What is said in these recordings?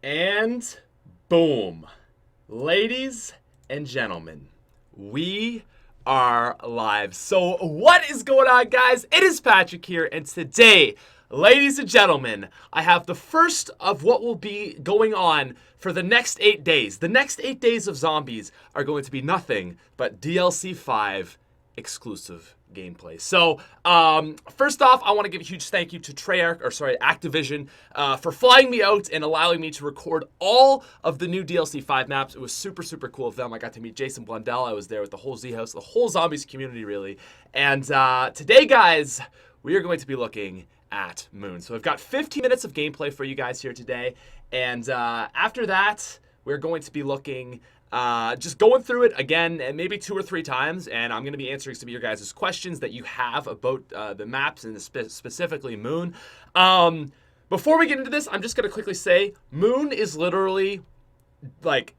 And boom. Ladies and gentlemen, we are live. So what is going on, guys? It is Patrick here, and today, ladies and gentlemen, I have the first of what will be going on for the next 8 days. The next 8 days of zombies are going to be nothing but DLC 5 exclusive gameplay. So, first off, I want to give a huge thank you to Activision, for flying me out and allowing me to record all of the new DLC 5 maps. It was super, super cool of them. I got to meet Jason Blundell. I was there with the whole Z-House, the whole Zombies community, really. And today, guys, we are going to be looking at Moon. So I've got 15 minutes of gameplay for you guys here today. And after that, we're going to be looking... just going through it again, and maybe 2 or 3 times, and I'm going to be answering some of your guys' questions that you have about the maps and specifically Moon. Before we get into this, I'm just going to quickly say, Moon is literally, like,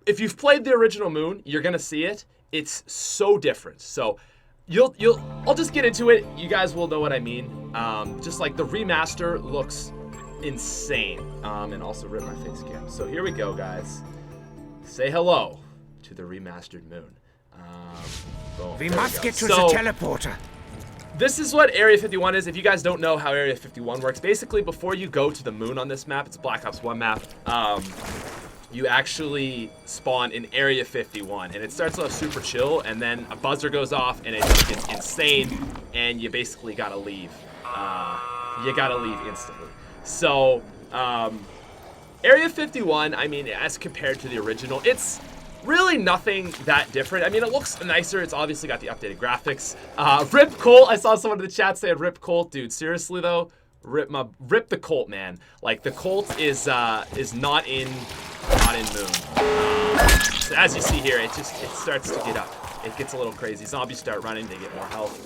if you've played the original Moon, you're going to see it. It's so different. So I'll just get into it. You guys will know what I mean. Just like the remaster looks insane. And also rip my face cam. So here we go, guys. Say hello to the remastered Moon. Boom, we must get to the teleporter. This is what Area 51 is. If you guys don't know how Area 51 works, basically before you go to the Moon on this map, it's a Black Ops 1 map, you actually spawn in Area 51. And it starts off super chill, and then a buzzer goes off, and it gets insane, and you basically gotta leave. You gotta leave instantly. So, Area 51, I mean, as compared to the original, it's really nothing that different. I mean, it looks nicer. It's obviously got the updated graphics. Rip Colt. I saw someone in the chat say Rip Colt. Dude, seriously though, rip the Colt, man. Like, the Colt is not in Moon. So as you see here, it starts to get up. It gets a little crazy. Zombies start running, they get more health.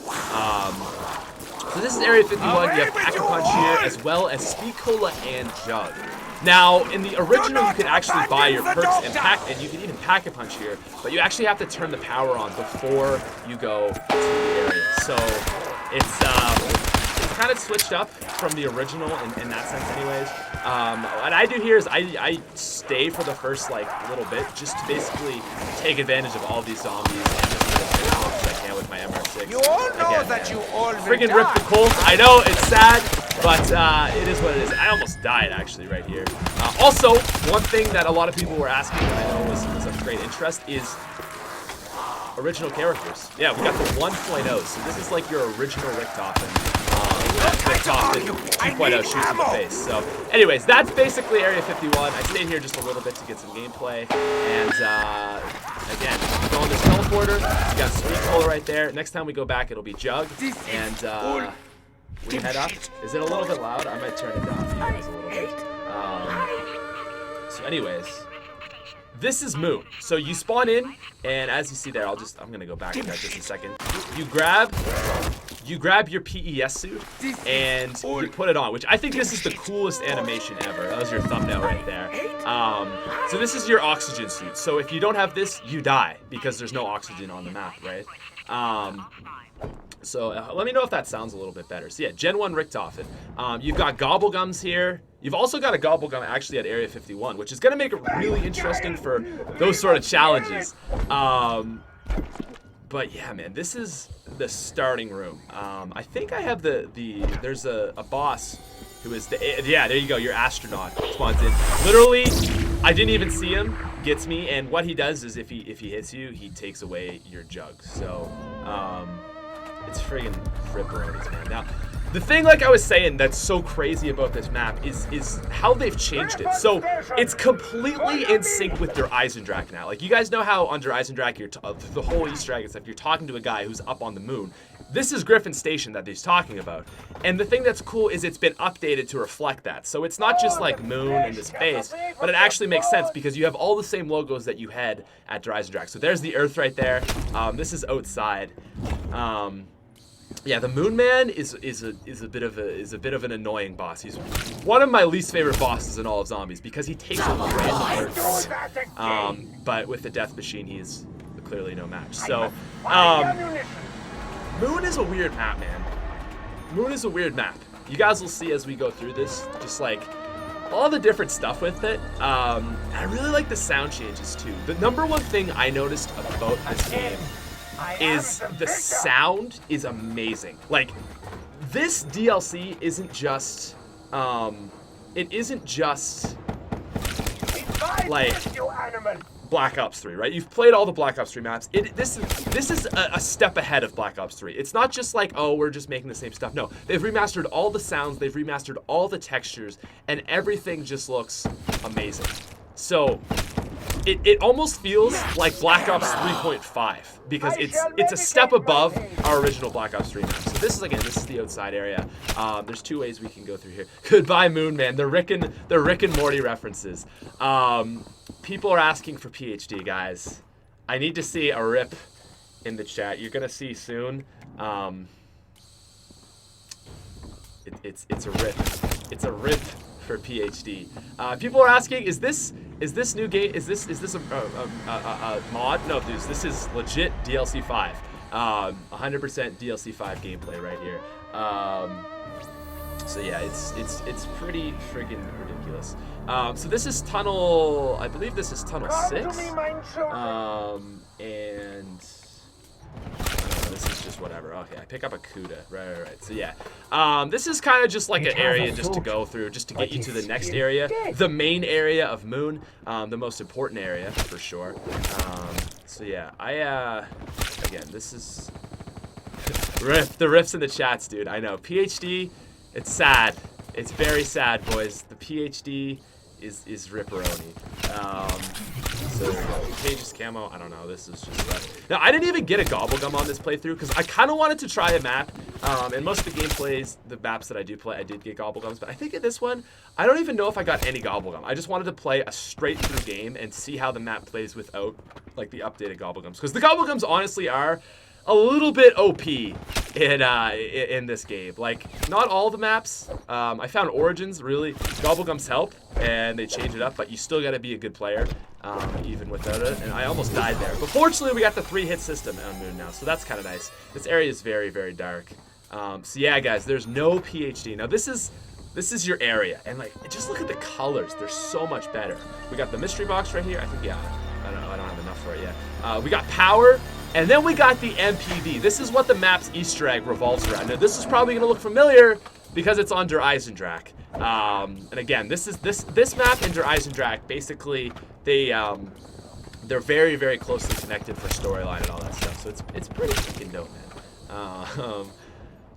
So this is Area 51. You have Pack-a-Punch here, as well as Speed Cola and Jug. Now, in the original, you could actually buy your perks and you can even Pack-a-Punch here, but you actually have to turn the power on before you go to the area. So it's kind of switched up from the original in that sense anyways. What I do here is I stay for the first little bit just to basically take advantage of all these zombies and just get as much as I can with my MR6. You all know that you all friggin' rip the Colt. I know it's sad, but it is what it is. I almost died actually right here. Also, one thing that a lot of people were asking that I know was of great interest is original characters. Yeah, we got the 1.0, so this is like your original Richtofen. Richtofen 2.0 shoots in the face. So, anyways, that's basically Area 51. I stayed here just a little bit to get some gameplay, and again, go on this teleporter. You got Speed Cola right there. Next time we go back, it'll be Jug, and we head up. Is it a little bit loud? I might turn it down for you guys a little bit. So anyways, this is Moon. So you spawn in, and as you see there, I'm gonna go back to that just a second. You grab your PES suit, and you put it on, which I think this is the coolest animation ever. That was your thumbnail right there. So this is your oxygen suit. So if you don't have this, you die, because there's no oxygen on the map, right? So let me know if that sounds a little bit better. So yeah, Gen 1 Richtofen. You've got Gobble Gums here. You've also got a Gobble Gum actually at Area 51, which is going to make it really interesting for those sort of challenges. But yeah, man, this is the starting room. I think I have there's a boss who is yeah, there you go, your astronaut spawns in. Literally, I didn't even see him, gets me, and what he does is if he hits you, he takes away your Jug. So, it's friggin' ripperonis, man. Now, the thing, like I was saying, that's so crazy about this map is how they've changed it. So it's completely in sync with your Eisendrache now. Like, you guys know how under Eisendrache, the whole Easter egg and stuff, you're talking to a guy who's up on the moon. This is Griffin Station that he's talking about. And the thing that's cool is it's been updated to reflect that. So it's not just like Moon and the space, but it actually makes sense because you have all the same logos that you had at Eisendrache. So there's the Earth right there. This is outside. Yeah, the Moon Man is a bit of an annoying boss. He's one of my least favorite bosses in all of Zombies because he takes over random Earths. But with the Death Machine, he's clearly no match. So, Moon is a weird map, man. Moon is a weird map. You guys will see as we go through this, just like all the different stuff with it. I really like the sound changes too. The number one thing I noticed about this game is the sound is amazing. Like, this DLC isn't just, it isn't just like Black Ops 3, right? You've played all the Black Ops 3 maps. This is a step ahead of Black Ops 3. It's not just like, oh, we're just making the same stuff. No, they've remastered all the sounds, they've remastered all the textures, and everything just looks amazing. So it almost feels like Black Ops 3.5 because it's a step above our original Black Ops 3 map. So this is the outside area. There's two ways we can go through here. Goodbye, Moon Man. The Rick and Morty references. People are asking for PhD, guys. I need to see a rip in the chat. You're gonna see soon. It's a rip. It's a rip for PhD. People are asking, is this new game? Is this a mod? No, dudes. This is legit DLC 5. 100% DLC 5 gameplay right here. So yeah, it's pretty friggin' ridiculous. So this is tunnel. I believe this is tunnel 6. And this is just whatever. Okay, I pick up a Cuda. Right. So yeah, this is kind of just like an area just to go through, just to get you to the next area, the main area of Moon, the most important area for sure. So yeah, again, this is the riffs in the chats, dude. I know PhD. It's sad. It's very sad, boys. The PhD is ripperoni. So Cage's camo, I don't know. This is just rough. Now, I didn't even get a Gobble Gum on this playthrough because I kind of wanted to try a map. And most of the gameplays, the maps that I do play, I did get Gobble Gums. But I think in this one, I don't even know if I got any Gobble Gum. I just wanted to play a straight through game and see how the map plays without like the updated Gobble Gums. Because the Gobble Gums honestly are a little bit OP in this game. Like, not all the maps. I found Origins really. Gobble Gums help, and they change it up, but you still got to be a good player, even without it. And I almost died there. But fortunately, we got the 3-hit system on Moon now, so that's kind of nice. This area is very, very dark. So yeah, guys, there's no PhD. Now, this is your area, and like, just look at the colors. They're so much better. We got the mystery box right here. I think, yeah, I don't know. I don't have enough for it yet. We got power. And then we got the MPV. This is what the map's Easter egg revolves around. Now, this is probably going to look familiar because it's on Der Eisendrache. And again, this map in Der Eisendrache, basically, they're very, very closely connected for storyline and all that stuff. So it's pretty freaking dope, man.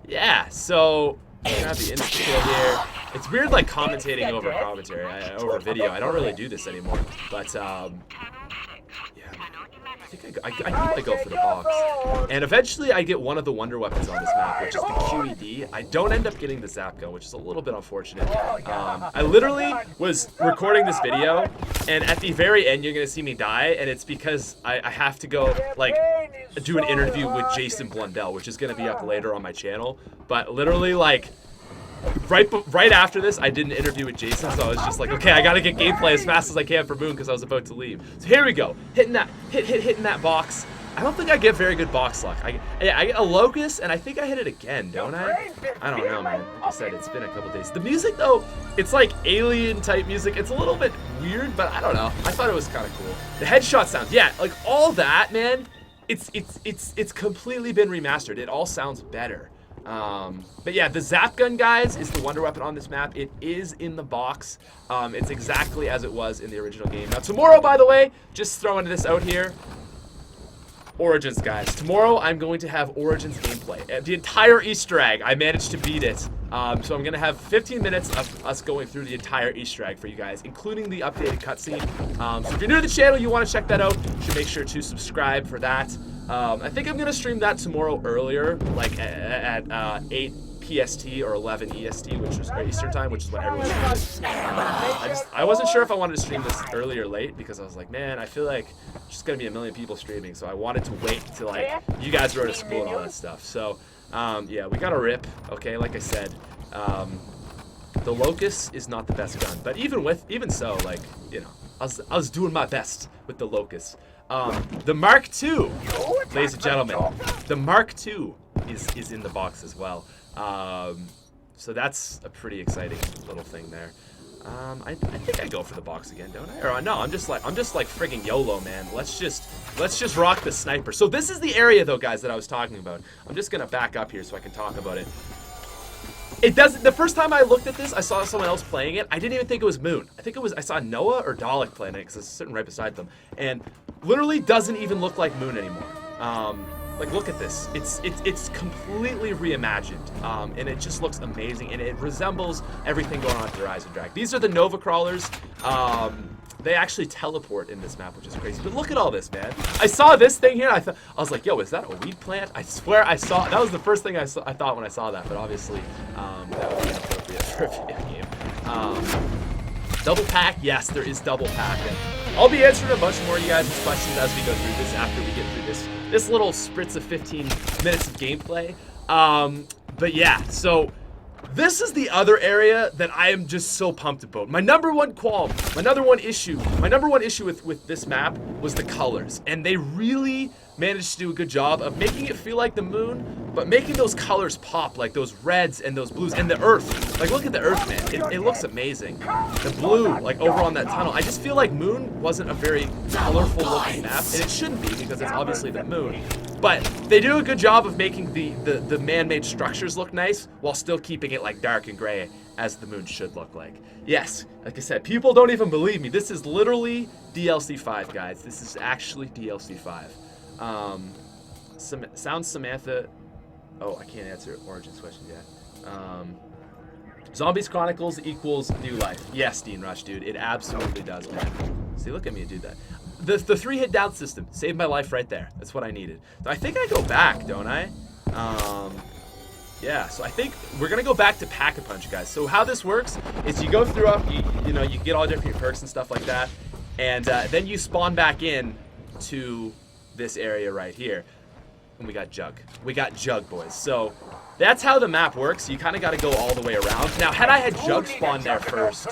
Yeah, so grab the insta-kill here. It's weird, like, commentating over commentary, over video. I don't really do this anymore. But, I go for the box. And eventually I get one of the wonder weapons on this map, which is the QED. I don't end up getting the Zap Gun, which is a little bit unfortunate. I literally was recording this video, and at the very end you're going to see me die, and it's because I have to go, like, do an interview with Jason Blundell, which is going to be up later on my channel. But literally, like, right after this, I did an interview with Jason, so I was just like, okay, I gotta get gameplay as fast as I can for Moon because I was about to leave. So here we go, hitting that box. I don't think I get very good box luck. I get a Locust, and I think I hit it again, don't I? I don't know, man. Like I said, it's been a couple days. The music, though, it's like alien-type music. It's a little bit weird, but I don't know. I thought it was kind of cool. The headshot sounds, yeah, like all that, man. It's completely been remastered. It all sounds better. But yeah, the Zap Gun, guys, is the wonder weapon on this map. It is in the box. It's exactly as it was in the original game. Now, tomorrow, by the way, just throwing this out here, Origins, guys. Tomorrow, I'm going to have Origins gameplay. The entire Easter egg, I managed to beat it. So I'm going to have 15 minutes of us going through the entire Easter egg for you guys, including the updated cutscene. So if you're new to the channel, you want to check that out, you should make sure to subscribe for that. I think I'm going to stream that tomorrow earlier, like at 8 PST or 11 EST, which is Eastern time, which is what everyone's doing. I wasn't sure if I wanted to stream this early or late because I was like, man, I feel like there's just going to be a million people streaming, so I wanted to wait till, like, you guys were out of school and all that stuff. So, yeah, we got a rip, okay, like I said. The Locust is not the best gun, but even so, like, you know, I was doing my best with the Locust. The Mark II, ladies and gentlemen, the Mark II is in the box as well. So that's a pretty exciting little thing there. I think I go for the box again, don't I? Or no, I'm just like friggin' YOLO, man. Let's just rock the sniper. So this is the area though, guys, that I was talking about. I'm just gonna back up here so I can talk about it. It doesn't. The first time I looked at this, I saw someone else playing it. I didn't even think it was Moon. I think I saw Noah or Dalek playing it because it's sitting right beside them, and literally doesn't even look like Moon anymore. Like, look at this. It's completely reimagined, and it just looks amazing, and it resembles everything going on at Horizon Drag. These are the Nova Crawlers. They actually teleport in this map, which is crazy. But look at all this, man. I saw this thing here. I was like, yo, is that a weed plant? I swear I saw. That was the first thing I thought when I saw that. But obviously, that would be inappropriate for a video game. Double pack, yes, there is double pack. And I'll be answering a bunch more of you guys' questions as we go through this after we get through this little spritz of 15 minutes of gameplay. But yeah, so this is the other area that I am just so pumped about. My number one issue with this map was the colors, and they really managed to do a good job of making it feel like the moon, but making those colors pop, like those reds and those blues, and the earth. Like, look at the earth, man. It looks amazing. The blue, like over on that tunnel. I just feel like Moon wasn't a very colorful looking map, and it shouldn't be because it's obviously the moon. But they do a good job of making the man-made structures look nice while still keeping it like dark and gray as the moon should look like. Yes, like I said, people don't even believe me. This is literally DLC 5, guys. This is actually DLC 5. Sounds Samantha. Oh, I can't answer Origin's question yet. Zombies Chronicles equals new life. Yes, Dean Rush, dude. It absolutely does, man. See, look at me do that. The 3-hit down system saved my life right there. That's what I needed. So I think I go back, don't I? Yeah, so I think we're gonna go back to Pack-a-Punch, guys. So how this works is you go through you get all different perks and stuff like that, and then you spawn back in to this area right here. And we got Jug. We got Jug, boys. So that's how the map works. You kind of got to go all the way around. Now, had I had Jug spawn there first,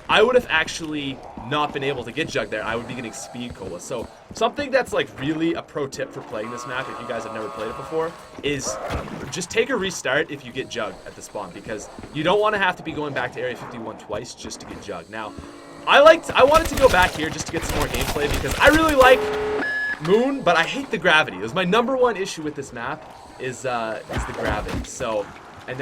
I would have actually not been able to get Jug there. I would be getting Speed Cola. So something that's like really a pro tip for playing this map, if you guys have never played it before, is just take a restart if you get Jug at the spawn, because you don't want to have to be going back to Area 51 twice just to get Jug. Now, I wanted to go back here just to get some more gameplay because I really like Moon, but I hate the gravity. It was my number one issue with this map is the gravity. So I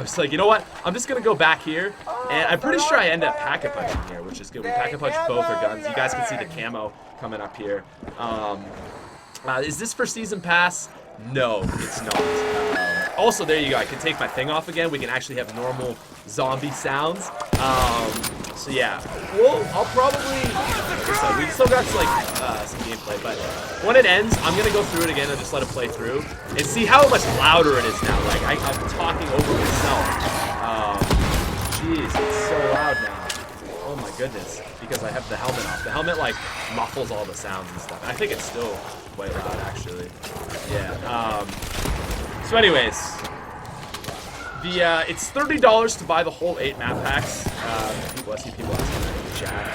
was like, you know what? I'm just gonna go back here, and I'm pretty sure I end up Pack-a-Punching here, which is good. We Pack-a-Punch both our guns. You guys can see the camo coming up here. Is this for Season Pass? No, it's not. Also, there you go. I can take my thing off again. We can actually have normal zombie sounds. So yeah, I'll probably, like I said, we still got some gameplay, but when it ends, I'm gonna go through it again and just let it play through and see how much louder it is now. Like I'm talking over myself. Jeez, it's so loud now. Oh my goodness, because I have the helmet off. The helmet like muffles all the sounds and stuff. I think it's still quite loud actually. Yeah. So anyways, it's $30 to buy the whole 8 map packs. I see people asking that in the chat.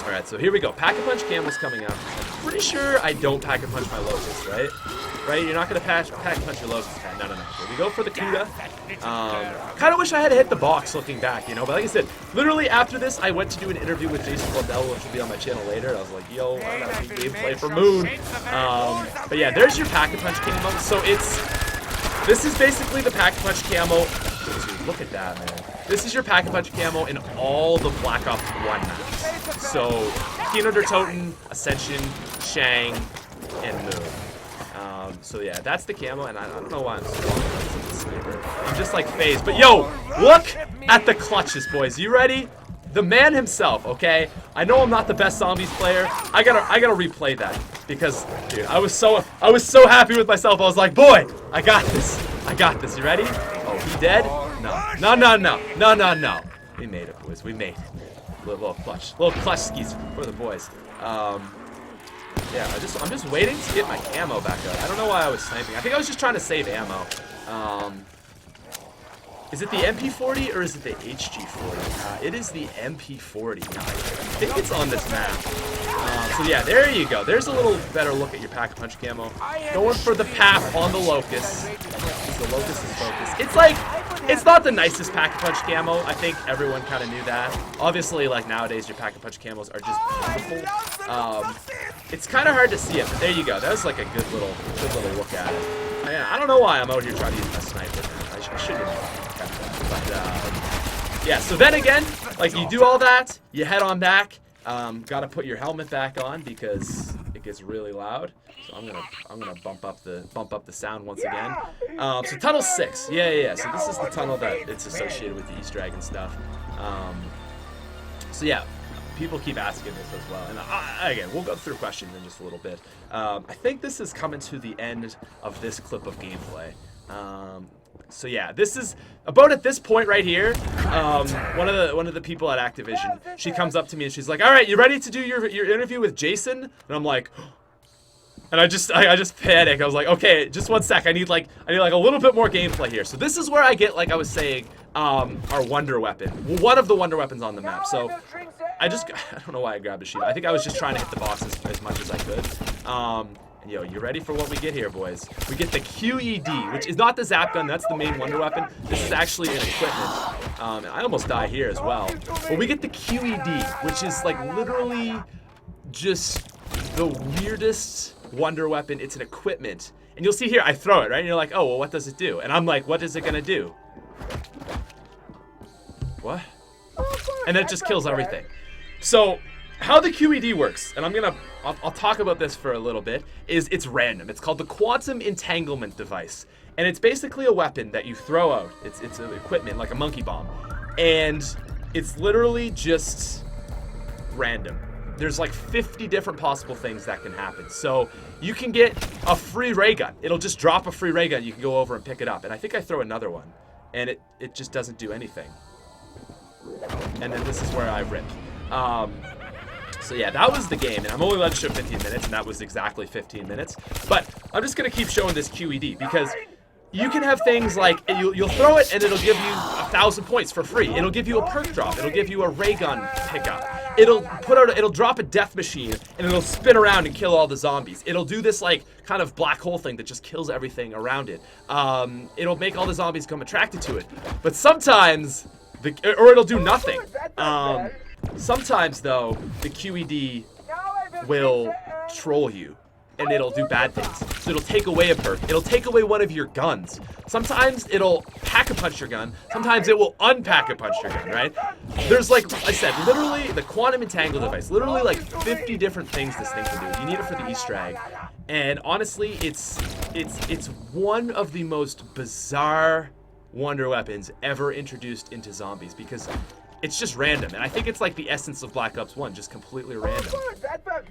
Alright, so here we go. Pack-a-Punch camel's coming up. I'm pretty sure I don't Pack-a-Punch my Locust, right? Right? You're not going to Pack-a-Punch your Locust. No. So we go for the Kuda. Kind of wish I had hit the box looking back, you know? But like I said, literally after this, I went to do an interview with Jason Waddell, which will be on my channel later. I was like, yo, I got to do gameplay for Moon. But yeah, there's your Pack-a-Punch camo. So this is basically the Pack-a-Punch camo. Dude, look at that, man. This is your Pack-a-Punch camo in all the Black Ops 1 maps. So, Kino der Toten, Ascension, Shang, and Moon. So yeah, that's the camo, and I don't know why I'm so sniper. I'm just like phased. But yo, look at the clutches, boys. You ready? The man himself, okay? I know I'm not the best zombies player. I gotta replay that because, dude, I was so happy with myself. I was like, boy, I got this. You ready? Oh, he dead? No. We made it, boys. We made it. Little clutch skis for the boys. Yeah, I'm just waiting to get my ammo back up. I don't know why I was sniping. I think I was just trying to save ammo. Is it the MP40 or is it the HG40? It is the MP40. I think it's on this map. So yeah, there you go. There's a little better look at your Pack-a-Punch camo. Going for the path on the Locust. The Locust is focused. It's like, It's not the nicest Pack-a-Punch camo. I think everyone kind of knew that. Obviously, like nowadays, your Pack-a-Punch camos are just beautiful. It's kind of hard to see it, but there you go. That was like a good little look at it. I don't know why I'm out here trying to use my sniper. I shouldn't have kept that. But yeah. So then again, like you do all that, you head on back. Got to put your helmet back on because it gets really loud. So I'm gonna bump up the sound once again. So tunnel 6, yeah. So this is the tunnel that it's associated with the Easter egg and stuff. So yeah, people keep asking this as well. And again, we'll go through questions in just a little bit. I think this is coming to the end of this clip of gameplay. So yeah, this is about at this point right here. One of the people at Activision, she comes up to me and she's like, "All right, you ready to do your interview with Jason?" And I'm like, and I just panic. I was like, "Okay, just one sec. I need like a little bit more gameplay here." So this is where I get, like I was saying, our wonder weapon. One of the wonder weapons on the map. So I don't know why I grabbed a shield. I think I was just trying to hit the bosses as much as I could. Yo, you ready for what we get here, boys? We get the QED, which is not the zap gun. That's the main wonder weapon. This is actually an equipment. I almost die here as well. But we get the QED, which is like literally just the weirdest wonder weapon. It's an equipment. And you'll see here, I throw it, right? And you're like, oh, well, what does it do? And I'm like, what is it going to do? What? And then it just kills everything. So how the QED works, and I'll talk about this for a little bit, is it's random. It's called the Quantum Entanglement device. And it's basically a weapon that you throw out. It's an equipment, like a monkey bomb. And it's literally just random. There's like 50 different possible things that can happen. So you can get a free ray gun. It'll just drop a free ray gun. You can go over and pick it up. And I think I throw another one. And it just doesn't do anything. And then this is where I rip. So yeah, that was the game, and I'm only allowed to show 15 minutes, and that was exactly 15 minutes. But I'm just gonna keep showing this QED because you can have things like you'll throw it and it'll give you 1,000 points for free. It'll give you a perk drop. It'll give you a ray gun pickup. It'll drop a death machine and it'll spin around and kill all the zombies. It'll do this like kind of black hole thing that just kills everything around it. It'll make all the zombies become attracted to it. But sometimes or it'll do nothing. Sometimes, though, the QED will troll you, and it'll do bad things. So it'll take away a perk. It'll take away one of your guns. Sometimes it'll pack-a-punch your gun. Sometimes it will unpack-a-punch your gun, right? There's, like I said, literally the Quantum Entangle device. Literally, like 50 different things this thing can do. You need it for the Easter egg. And honestly, it's one of the most bizarre wonder weapons ever introduced into zombies because it's just random, and I think it's like the essence of Black Ops 1, just completely random.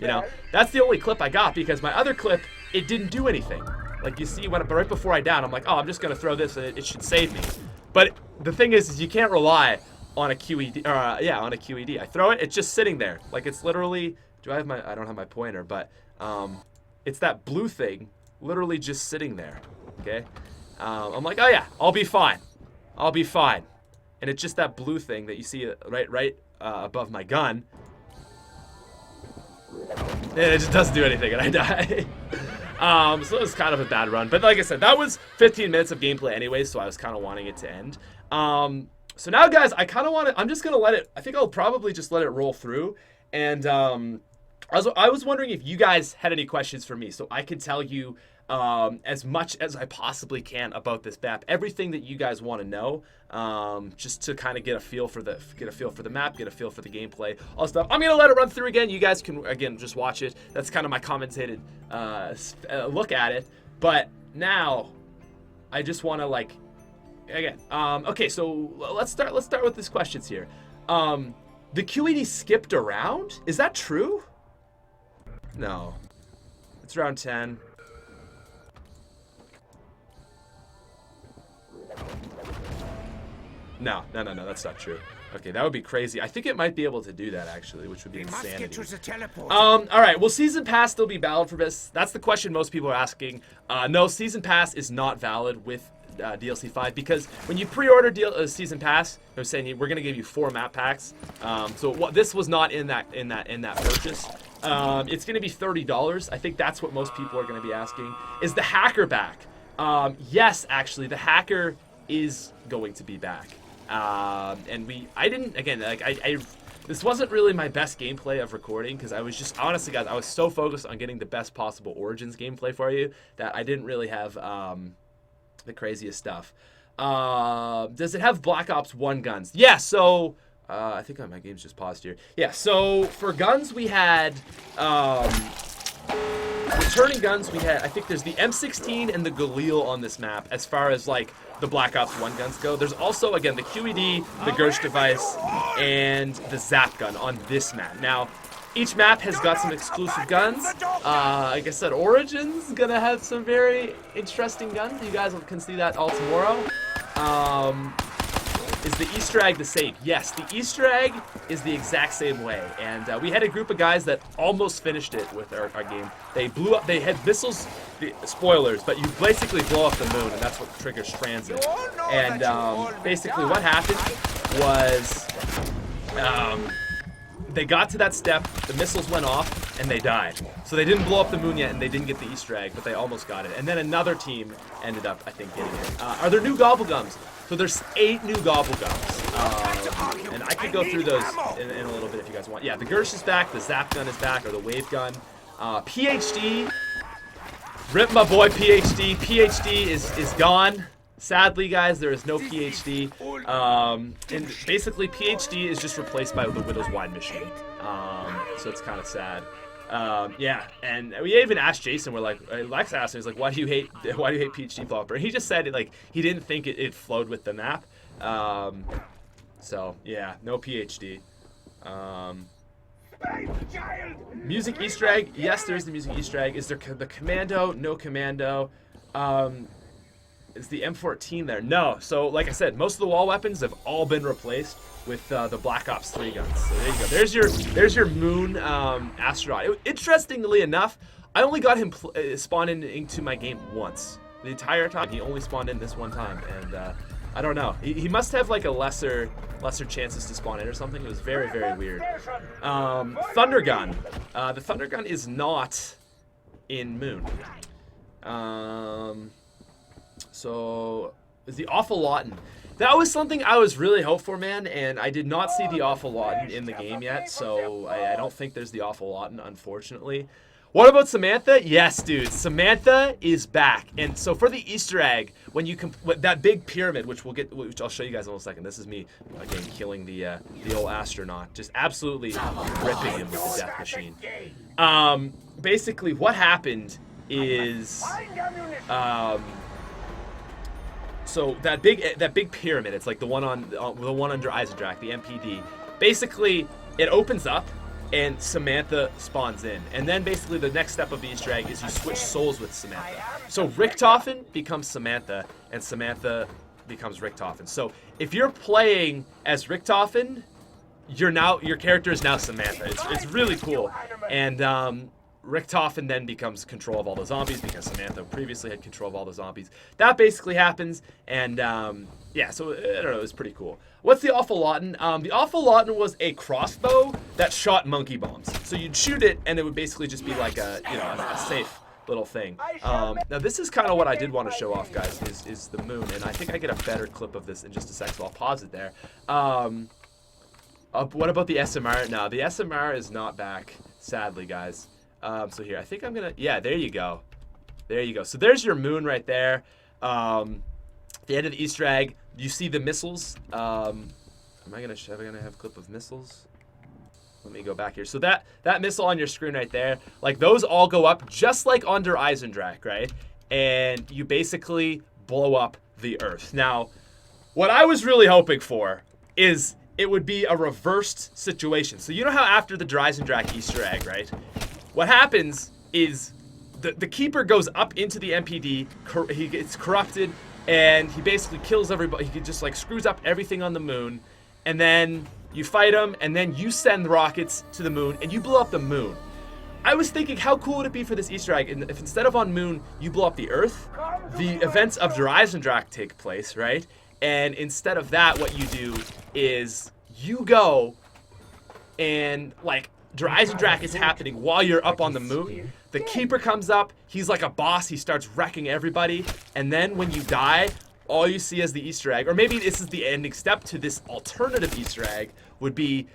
You know, that's the only clip I got because my other clip, it didn't do anything. Like you see, right before I down, I'm like, oh, I'm just gonna throw this and it should save me. But the thing is you can't rely on a QED, on a QED. I throw it, it's just sitting there. Like it's literally, I don't have my pointer, but it's that blue thing, literally just sitting there, okay? I'm like, oh yeah, I'll be fine. I'll be fine. And it's just that blue thing that you see right above my gun. And it just doesn't do anything and I die. So it was kind of a bad run. But like I said, that was 15 minutes of gameplay anyway, so I was kind of wanting it to end. So now, guys, I'm just going to let it, I think I'll probably just let it roll through. And I was wondering if you guys had any questions for me so I could tell you as much as I possibly can about this map, everything that you guys want to know, just to kind of get a feel for the map, get a feel for the gameplay, all stuff. I'm gonna let it run through again. You guys can again just watch it. That's kind of my commentated look at it. But now, I just want to like again. Okay, so let's start with these questions here. The QED skipped around. Is that true? No, it's round 10. No, that's not true. Okay, that would be crazy. I think it might be able to do that, actually, which would be insanity. All right, will Season Pass still be valid for this? That's the question most people are asking. No, Season Pass is not valid with DLC 5 because when you pre-order Season Pass, they're saying we're going to give you 4 map packs. This was not in that purchase. It's going to be $30. I think that's what most people are going to be asking. Is the hacker back? Yes, actually, the hacker is going to be back. This wasn't really my best gameplay of recording because I was just, honestly, guys, I was so focused on getting the best possible Origins gameplay for you that I didn't really have the craziest stuff. Does it have Black Ops 1 guns? Yeah, so I think my game's just paused here. Yeah, so for guns we had returning guns. We had, I think there's the M16 and the Galil on this map as far as like the Black Ops 1 guns go. There's also, again, the QED, the Gersh device, and the Zap gun on this map. Now, each map has got some exclusive guns. Like I said, Origins gonna have some very interesting guns. You guys can see that all tomorrow. Is the Easter egg the same? Yes, the Easter egg is the exact same way. And we had a group of guys that almost finished it with our game. They blew up, they had missiles, spoilers, but you basically blow up the moon, and that's what triggers transit. And basically what happened was they got to that step, the missiles went off, and they died. So they didn't blow up the moon yet, and they didn't get the Easter egg, but they almost got it. And then another team ended up, I think, getting it. Are there new Gobble Gums? So there's 8 new Gobble Gums. And I could go through those in a little bit if you guys want. Yeah, the Gersh is back, the Zap gun is back, or the Wave gun. PhD, rip my boy PhD. PhD is gone. Sadly, guys, there is no PhD. And basically, PhD is just replaced by the Widow's Wine machine. So it's kind of sad. Yeah, and we even asked Jason. We're like, Lex asked him, he's like, "Why do you hate PhD Flopper?" And he just said like he didn't think it flowed with the map. So yeah, no PhD. Music Easter egg. Yes, there is the music Easter egg. Is there the commando? No commando. Is the M14 there? No. So like I said, most of the wall weapons have all been replaced with the Black Ops 3 guns. So there you go. There's your moon astronaut. Interestingly enough, I only got him spawn into my game once. The entire time he only spawned in this one time, and I don't know. He must have like a lesser chances to spawn in or something. It was very, very weird. Thunder Gun. The Thunder Gun is not in Moon. So is the Awful Lawton. That was something I was really hopeful for, man, and I did not see the Awful Lawton in the game yet, so I don't think there's the Awful Lawton, unfortunately. What about Samantha? Yes, dude, Samantha is back. And so for the Easter egg, when you that big pyramid, which I'll show you guys in a second. This is me again killing the old astronaut, just absolutely ripping him with the death machine. Basically, what happened is so that big pyramid, it's like the one under Eisendrach, the MPD. Basically, it opens up and Samantha spawns in. And then basically the next step of the Easter egg is you switch souls with Samantha. So Richtofen becomes Samantha, and Samantha becomes Richtofen. So if you're playing as Richtofen, your character is now Samantha. It's really cool. And Richtofen then becomes control of all the zombies because Samantha previously had control of all the zombies. That basically happens, and yeah, so I don't know, it was pretty cool. What's the Awful Lawton? The Awful Lawton was a crossbow that shot monkey bombs. So you'd shoot it, and it would basically just be like a safe little thing. Now this is kind of what I did want to show off, guys, is the moon, and I think I get a better clip of this in just a sec, so I'll pause it there. What about the SMR? No, the SMR is not back, sadly, guys. So here, I think I'm gonna, yeah, there you go. There you go. So there's your moon right there. The end of the Easter egg, you see the missiles. Am I gonna have a clip of missiles? Let me go back here. So that missile on your screen right there, like those all go up just like under Eisendrach, right? And you basically blow up the Earth. Now, what I was really hoping for is it would be a reversed situation. So you know how after the Eisendrach Easter egg, right? What happens is the Keeper goes up into the MPD, he gets corrupted, and he basically kills everybody. He just like screws up everything on the moon, and then you fight him, and then you send rockets to the moon, and you blow up the moon. I was thinking, how cool would it be for this Easter egg if instead of on moon, you blow up the Earth, the events of Der Eisendrach take place, right? And instead of that, what you do is you go and like Der Eisendrach is happening while you're up on the moon. The Keeper comes up, he's like a boss, he starts wrecking everybody, and then when you die, all you see as the Easter egg, or maybe this is the ending step to this alternative Easter egg, would be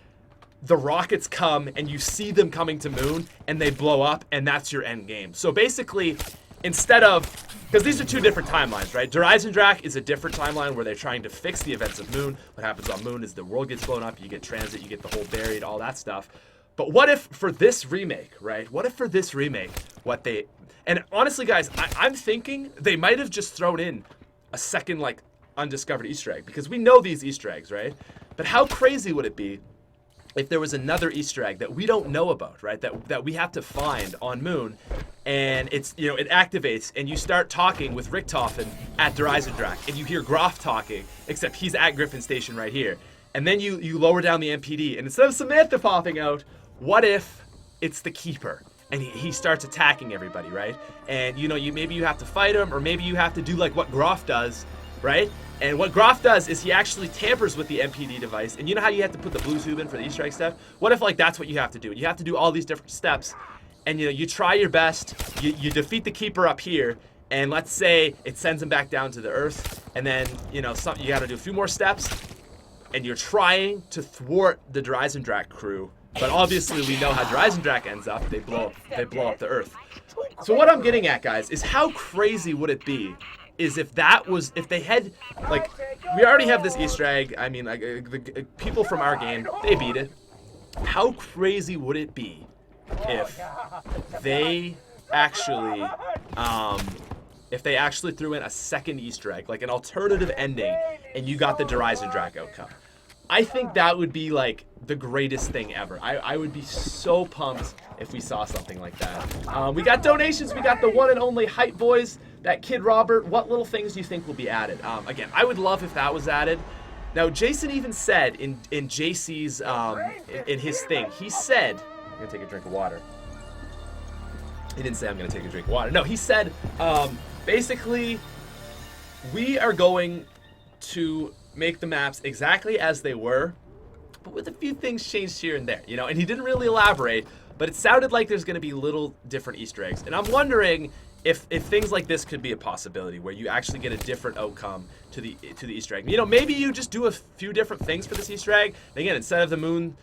the rockets come and you see them coming to moon and they blow up and that's your end game. So basically, instead of, because these are two different timelines, right? Der Eisendrache is a different timeline where they're trying to fix the events of moon. What happens on moon is the world gets blown up, you get transit, you get the whole buried, all that stuff. But what if for this remake, right? What if for this remake, and honestly guys, I'm thinking they might have just thrown in a second like undiscovered Easter egg, because we know these Easter eggs, right? But how crazy would it be if there was another Easter egg that we don't know about, right? That we have to find on moon, and it's, you know, it activates and you start talking with Richtofen at Der Eisendrache, and you hear Groff talking, except he's at Griffin Station right here. And then you lower down the MPD, and instead of Samantha popping out, what if it's the Keeper? And he starts attacking everybody, right? And you know, maybe you have to fight him, or maybe you have to do like what Groff does, right? And what Groff does is he actually tampers with the MPD device. And you know how you have to put the blue tube in for the Easter egg step? What if like that's what you have to do? You have to do all these different steps, and you know, you try your best, you defeat the Keeper up here, and let's say it sends him back down to the Earth, and then you know, you got to do a few more steps, and you're trying to thwart the Der Eisendrache crew. But obviously we know how Der Eisendrache ends up. They blow up the Earth. So what I'm getting at, guys, is how crazy would it be is if they had, like, we already have this Easter egg. I mean, like, the people from our game, they beat it. How crazy would it be if they actually threw in a second Easter egg, like an alternative ending, and you got the Der Eisendrache outcome? I think that would be like the greatest thing ever. I would be so pumped if we saw something like that. We got donations. We got the one and only Hype Boys, that Kid Robert. What little things do you think will be added? Again, I would love if that was added. Now, Jason even said in JC's, in his thing, he said, I'm going to take a drink of water. He didn't say I'm going to take a drink of water. No, he said, basically, we are going to make the maps exactly as they were, but with a few things changed here and there, you know, and he didn't really elaborate, but it sounded like there's going to be little different Easter eggs. And I'm wondering if things like this could be a possibility where you actually get a different outcome to the Easter egg. You know, maybe you just do a few different things for this Easter egg. And again, instead of the moon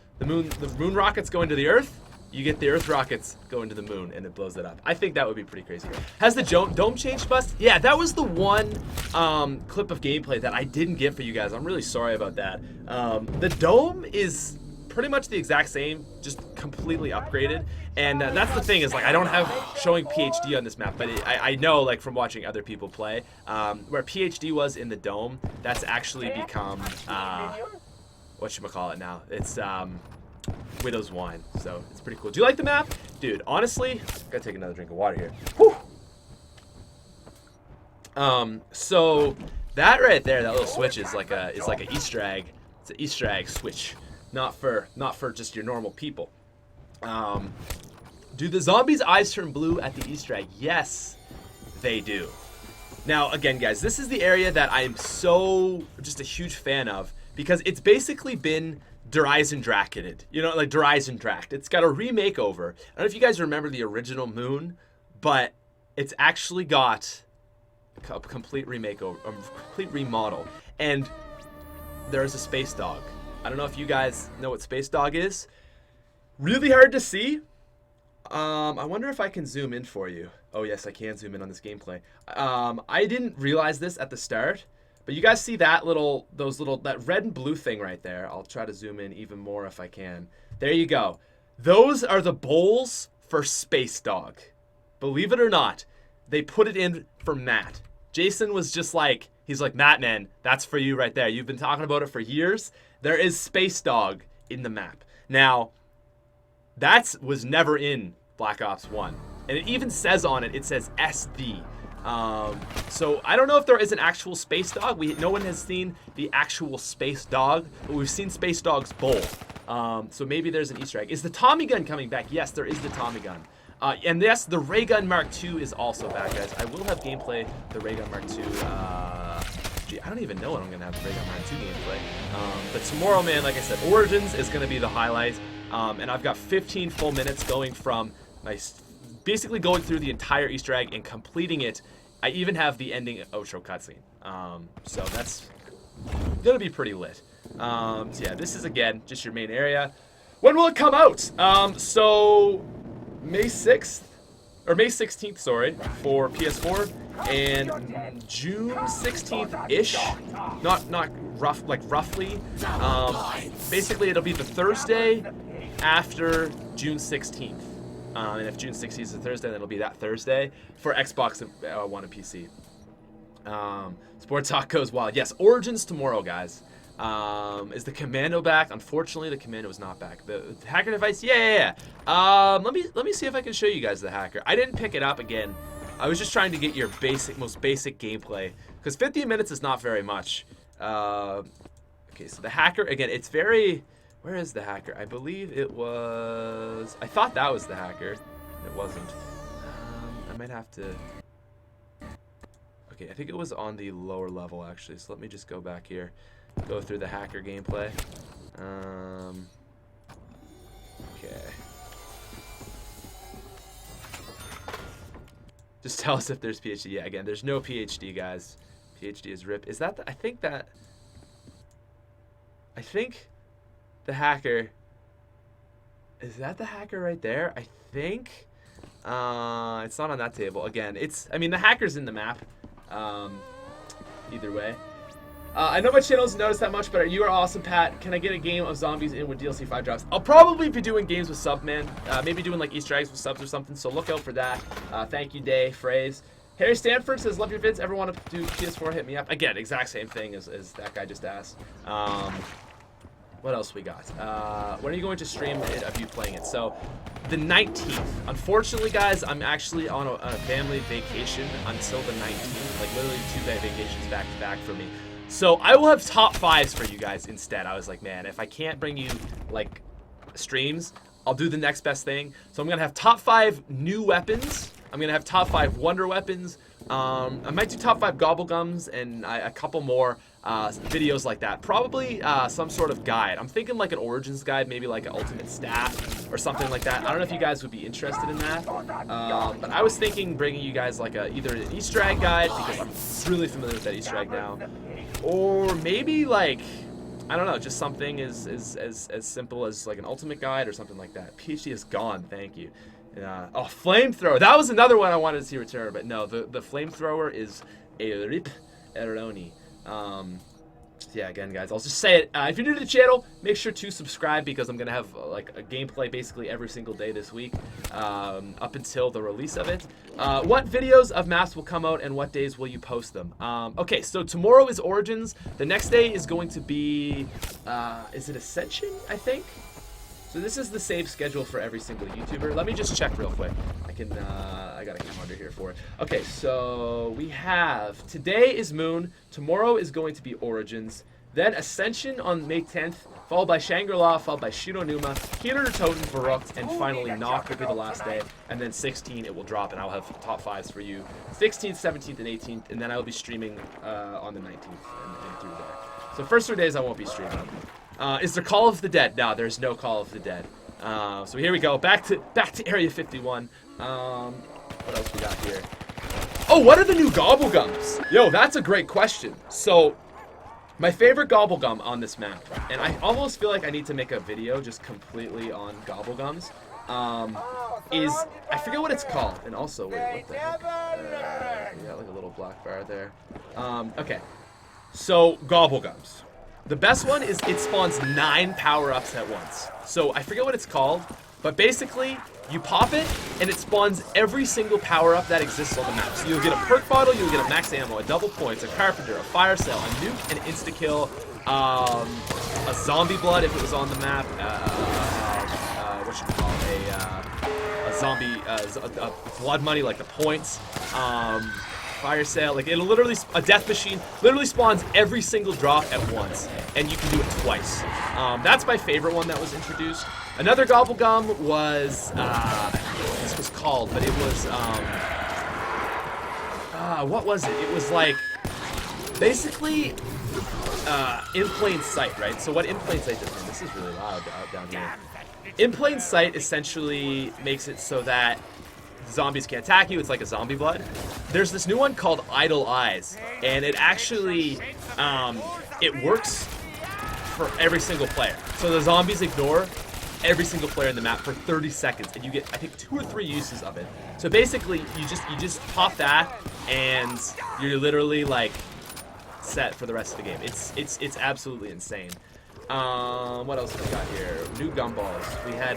rockets going to the Earth, you get the Earth rockets going to the moon and it blows it up. I think that would be pretty crazy. Has the dome changed, Bust? Yeah, that was the one clip of gameplay that I didn't get for you guys. I'm really sorry about that. The dome is pretty much the exact same, just completely upgraded. And that's the thing, is like I don't have showing PhD on this map, but I know, like, from watching other people play, where PhD was in the dome, that's actually become whatchamacallit now. It's Widow's Wine, so it's pretty cool. Do you like the map? Dude, honestly, gotta take another drink of water here. Whew. So that right there, that little switch is like a Easter egg. It's an Easter egg switch, not for just your normal people. Do the zombies' eyes turn blue at the Easter egg? Yes, they do. Now, again, guys, this is the area that I'm so just a huge fan of, because it's basically been Der Eisendrache, you know, like Der Eisendrache. It's got a remake over. I don't know if you guys remember the original Moon, but it's actually got a complete remake over, a complete remodel. And there's a space dog. I don't know if you guys know what space dog is. Really hard to see. I wonder if I can zoom in for you. Oh yes, I can zoom in on this gameplay. I didn't realize this at the start, but you guys see that that red and blue thing right there. I'll try to zoom in even more if I can. There you go. Those are the bowls for Space Dog. Believe it or not, they put it in for Matt. Jason was just like, he's like, Matt, man, that's for you right there. You've been talking about it for years. There is Space Dog in the map. Now, that was never in Black Ops 1. And it even says on it, it says SD. So I don't know if there is an actual Space Dog. No one has seen the actual Space Dog, but we've seen Space Dog's bowl. So maybe there's an Easter egg. Is the Tommy gun coming back? Yes, there is the Tommy gun. And yes, the Ray Gun Mark II is also back, guys. I will have gameplay, the Ray Gun Mark II. Gee, I don't even know when I'm going to have the Ray Gun Mark II gameplay. But tomorrow, man, like I said, Origins is going to be the highlight. And I've got 15 full minutes going from basically going through the entire Easter egg and completing it I even have the ending outro cutscene. So that's gonna be pretty lit. So yeah, this is again just your main area. When will it come out? So May 6th or May 16th, sorry, for PS4, and June 16th ish. Not roughly. Basically, it'll be the Thursday after June 16th. And if June 16th is a Thursday, then it'll be that Thursday for Xbox One and PC. Sports Talk goes wild. Yes, Origins tomorrow, guys. Is the Commando back? Unfortunately, the Commando is not back. The hacker device, yeah. Let me see if I can show you guys the hacker. I didn't pick it up again. I was just trying to get your most basic gameplay because 15 minutes is not very much. Okay, so the hacker again. It's very. Where is the hacker? I believe it was... I thought that was the hacker. It wasn't. I might have to... Okay, I think it was on the lower level, actually. So let me just go back here. Go through the hacker gameplay. Okay. Just tell us if there's PhD. Yeah, again, there's no PhD, guys. PhD is RIP. Is that the... I think the hacker, is that the hacker right there? I think it's not on that table. Again, I mean the hacker's in the map. Either way, I know my channel doesn't notice that much, but you are awesome, Pat. Can I get a game of zombies in with DLC 5 drops? I'll probably be doing games with Subman, maybe doing like Easter eggs with subs or something, so look out for that. Thank you, Day Phrase. Harry Stanford says, love your vids. Ever want to do PS4? Hit me up. Again, exact same thing as that guy just asked. What else we got? When are you going to stream it of you playing it? So, the 19th. Unfortunately, guys, I'm actually on a family vacation until the 19th. Like, literally 2 vacations back to back for me. So, I will have top 5s for you guys instead. I was like, man, if I can't bring you, like, streams, I'll do the next best thing. So, I'm going to have top 5 new weapons. I'm going to have top 5 wonder weapons. I might do top 5 Gobble Gums and a couple more videos like that. Probably some sort of guide. I'm thinking like an Origins guide, maybe like an Ultimate Staff or something like that. I don't know if you guys would be interested in that. But I was thinking bringing you guys like either an Easter egg guide, because I'm really familiar with that Easter egg now. Or maybe like, I don't know, just something as simple as like an Ultimate guide or something like that. PhD is gone, thank you. Oh, flamethrower. That was another one I wanted to see return, but no, the flamethrower is a rip eroni. Yeah, again, guys, I'll just say it. If you're new to the channel, make sure to subscribe, because I'm gonna have like a gameplay basically every single day this week, up until the release of it. What videos of maps will come out, and what days will you post them? Okay, so tomorrow is Origins. The next day is going to be, is it Ascension? I think. So this is the same schedule for every single YouTuber. Let me just check real quick. I got a calendar here for it. Okay, so we have, today is Moon, tomorrow is going to be Origins, then Ascension on May 10th, followed by Shangri-La, followed by Shironuma, Healer Toten, Barucht, and finally Noct will be the last day, and then 16 it will drop, and I'll have top 5s for you. 16th, 17th, and 18th, and then I will be streaming on the 19th and through there. So first 3 days I won't be streaming. Is there Call of the Dead? No, there's no Call of the Dead. So here we go. Back to Area 51. What else we got here? Oh, what are the new Gobble Gums? Yo, that's a great question. So, my favorite Gobble Gum on this map, and I almost feel like I need to make a video just completely on Gobble Gums, is, I forget what it's called. And also, wait, what the heck? We got like a little black bar there. Okay. So, Gobble Gums. The best one is it spawns 9 power-ups at once. So I forget what it's called, but basically you pop it and it spawns every single power-up that exists on the map. So you'll get a perk bottle, you'll get a max ammo, a double points, a carpenter, a fire sale, a nuke, an insta-kill, a zombie blood if it was on the map, what should we call it, a zombie, a blood money like the points, fire sale, like it'll literally, a death machine literally spawns every single drop at once, and you can do it twice. That's my favorite one that was introduced. Another Gobble Gum was, I forget what this was called, but it was, what was it? It was like, basically, in plain sight, right? So what in plain sight does, man, this is really loud down here. In plain sight essentially makes it so that zombies can't attack you. It's like a zombie blood. There's this new one called Idle Eyes, and it actually it works for every single player. So the zombies ignore every single player in the map for 30 seconds, and you get, I think, 2 or 3 uses of it. So basically, you just pop that, and you're literally like set for the rest of the game. It's absolutely insane. What else have we got here? New gumballs. We had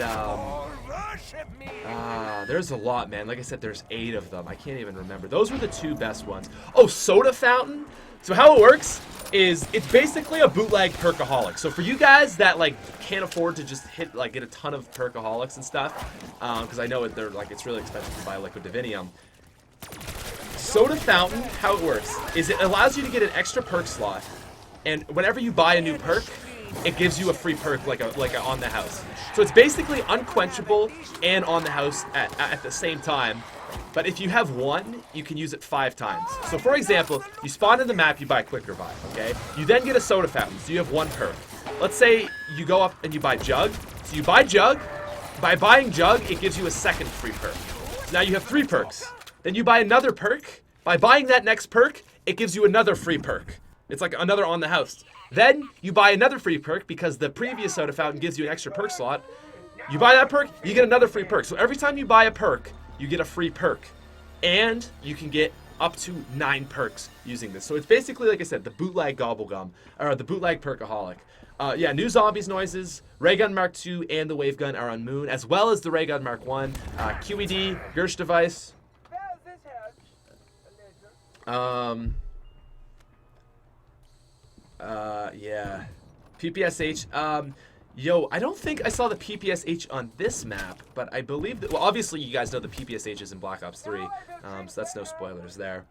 there's a lot, man. Like I said, there's 8 of them. I can't even remember. Those were the 2 best ones. Oh, soda fountain. So how it works is it's basically a bootleg perkaholic. So for you guys that like can't afford to just get a ton of perkaholics and stuff, because I know it's really expensive to buy liquid divinium. Soda fountain, how it works is it allows you to get an extra perk slot, and whenever you buy a new perk, it gives you a free perk like a on the house. So it's basically unquenchable and on the house at the same time. But if you have one, you can use it 5 times. So for example, you spawn in the map, you buy Quick Revive, okay? You then get a soda fountain, so you have 1 perk. Let's say you go up and you buy Jug. So you buy Jug. By buying Jug, it gives you a second free perk. So now you have 3 perks. Then you buy another perk. By buying that next perk, it gives you another free perk. It's like another on the house. Then you buy another free perk because the previous soda fountain gives you an extra perk slot. You buy that perk, you get another free perk. So every time you buy a perk, you get a free perk. And you can get up to 9 perks using this. So it's basically, like I said, the bootleg Gobble Gum, or the bootleg Perkaholic. Yeah, new zombies noises, Ray Gun Mark II and the Wave Gun are on Moon, as well as the Ray Gun Mark I, QED, Gersh device. Yeah, PPSH. Yo, I don't think I saw the PPSH on this map, but I believe that, well, obviously you guys know the PPSH is in Black Ops 3, so that's no spoilers there.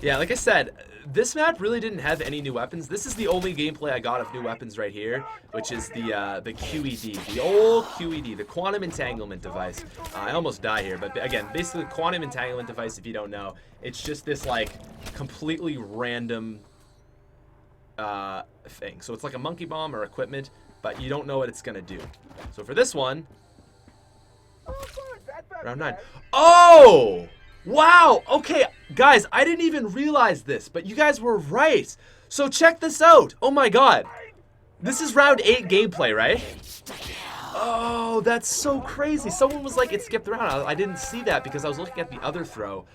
Yeah, like I said, this map really didn't have any new weapons. This is the only gameplay I got of new weapons right here, which is the QED, the old QED, the Quantum Entanglement device. I almost die here, but again, basically the Quantum Entanglement device, if you don't know, it's just this like completely random thing. So it's like a monkey bomb or equipment, but you don't know what it's gonna do. So for this one, round 9. Oh! Wow! Okay, guys, I didn't even realize this, but you guys were right. So check this out. Oh my god. This is round 8 gameplay, right? Oh, that's so crazy. Someone was like, it skipped around. I didn't see that because I was looking at the other throw.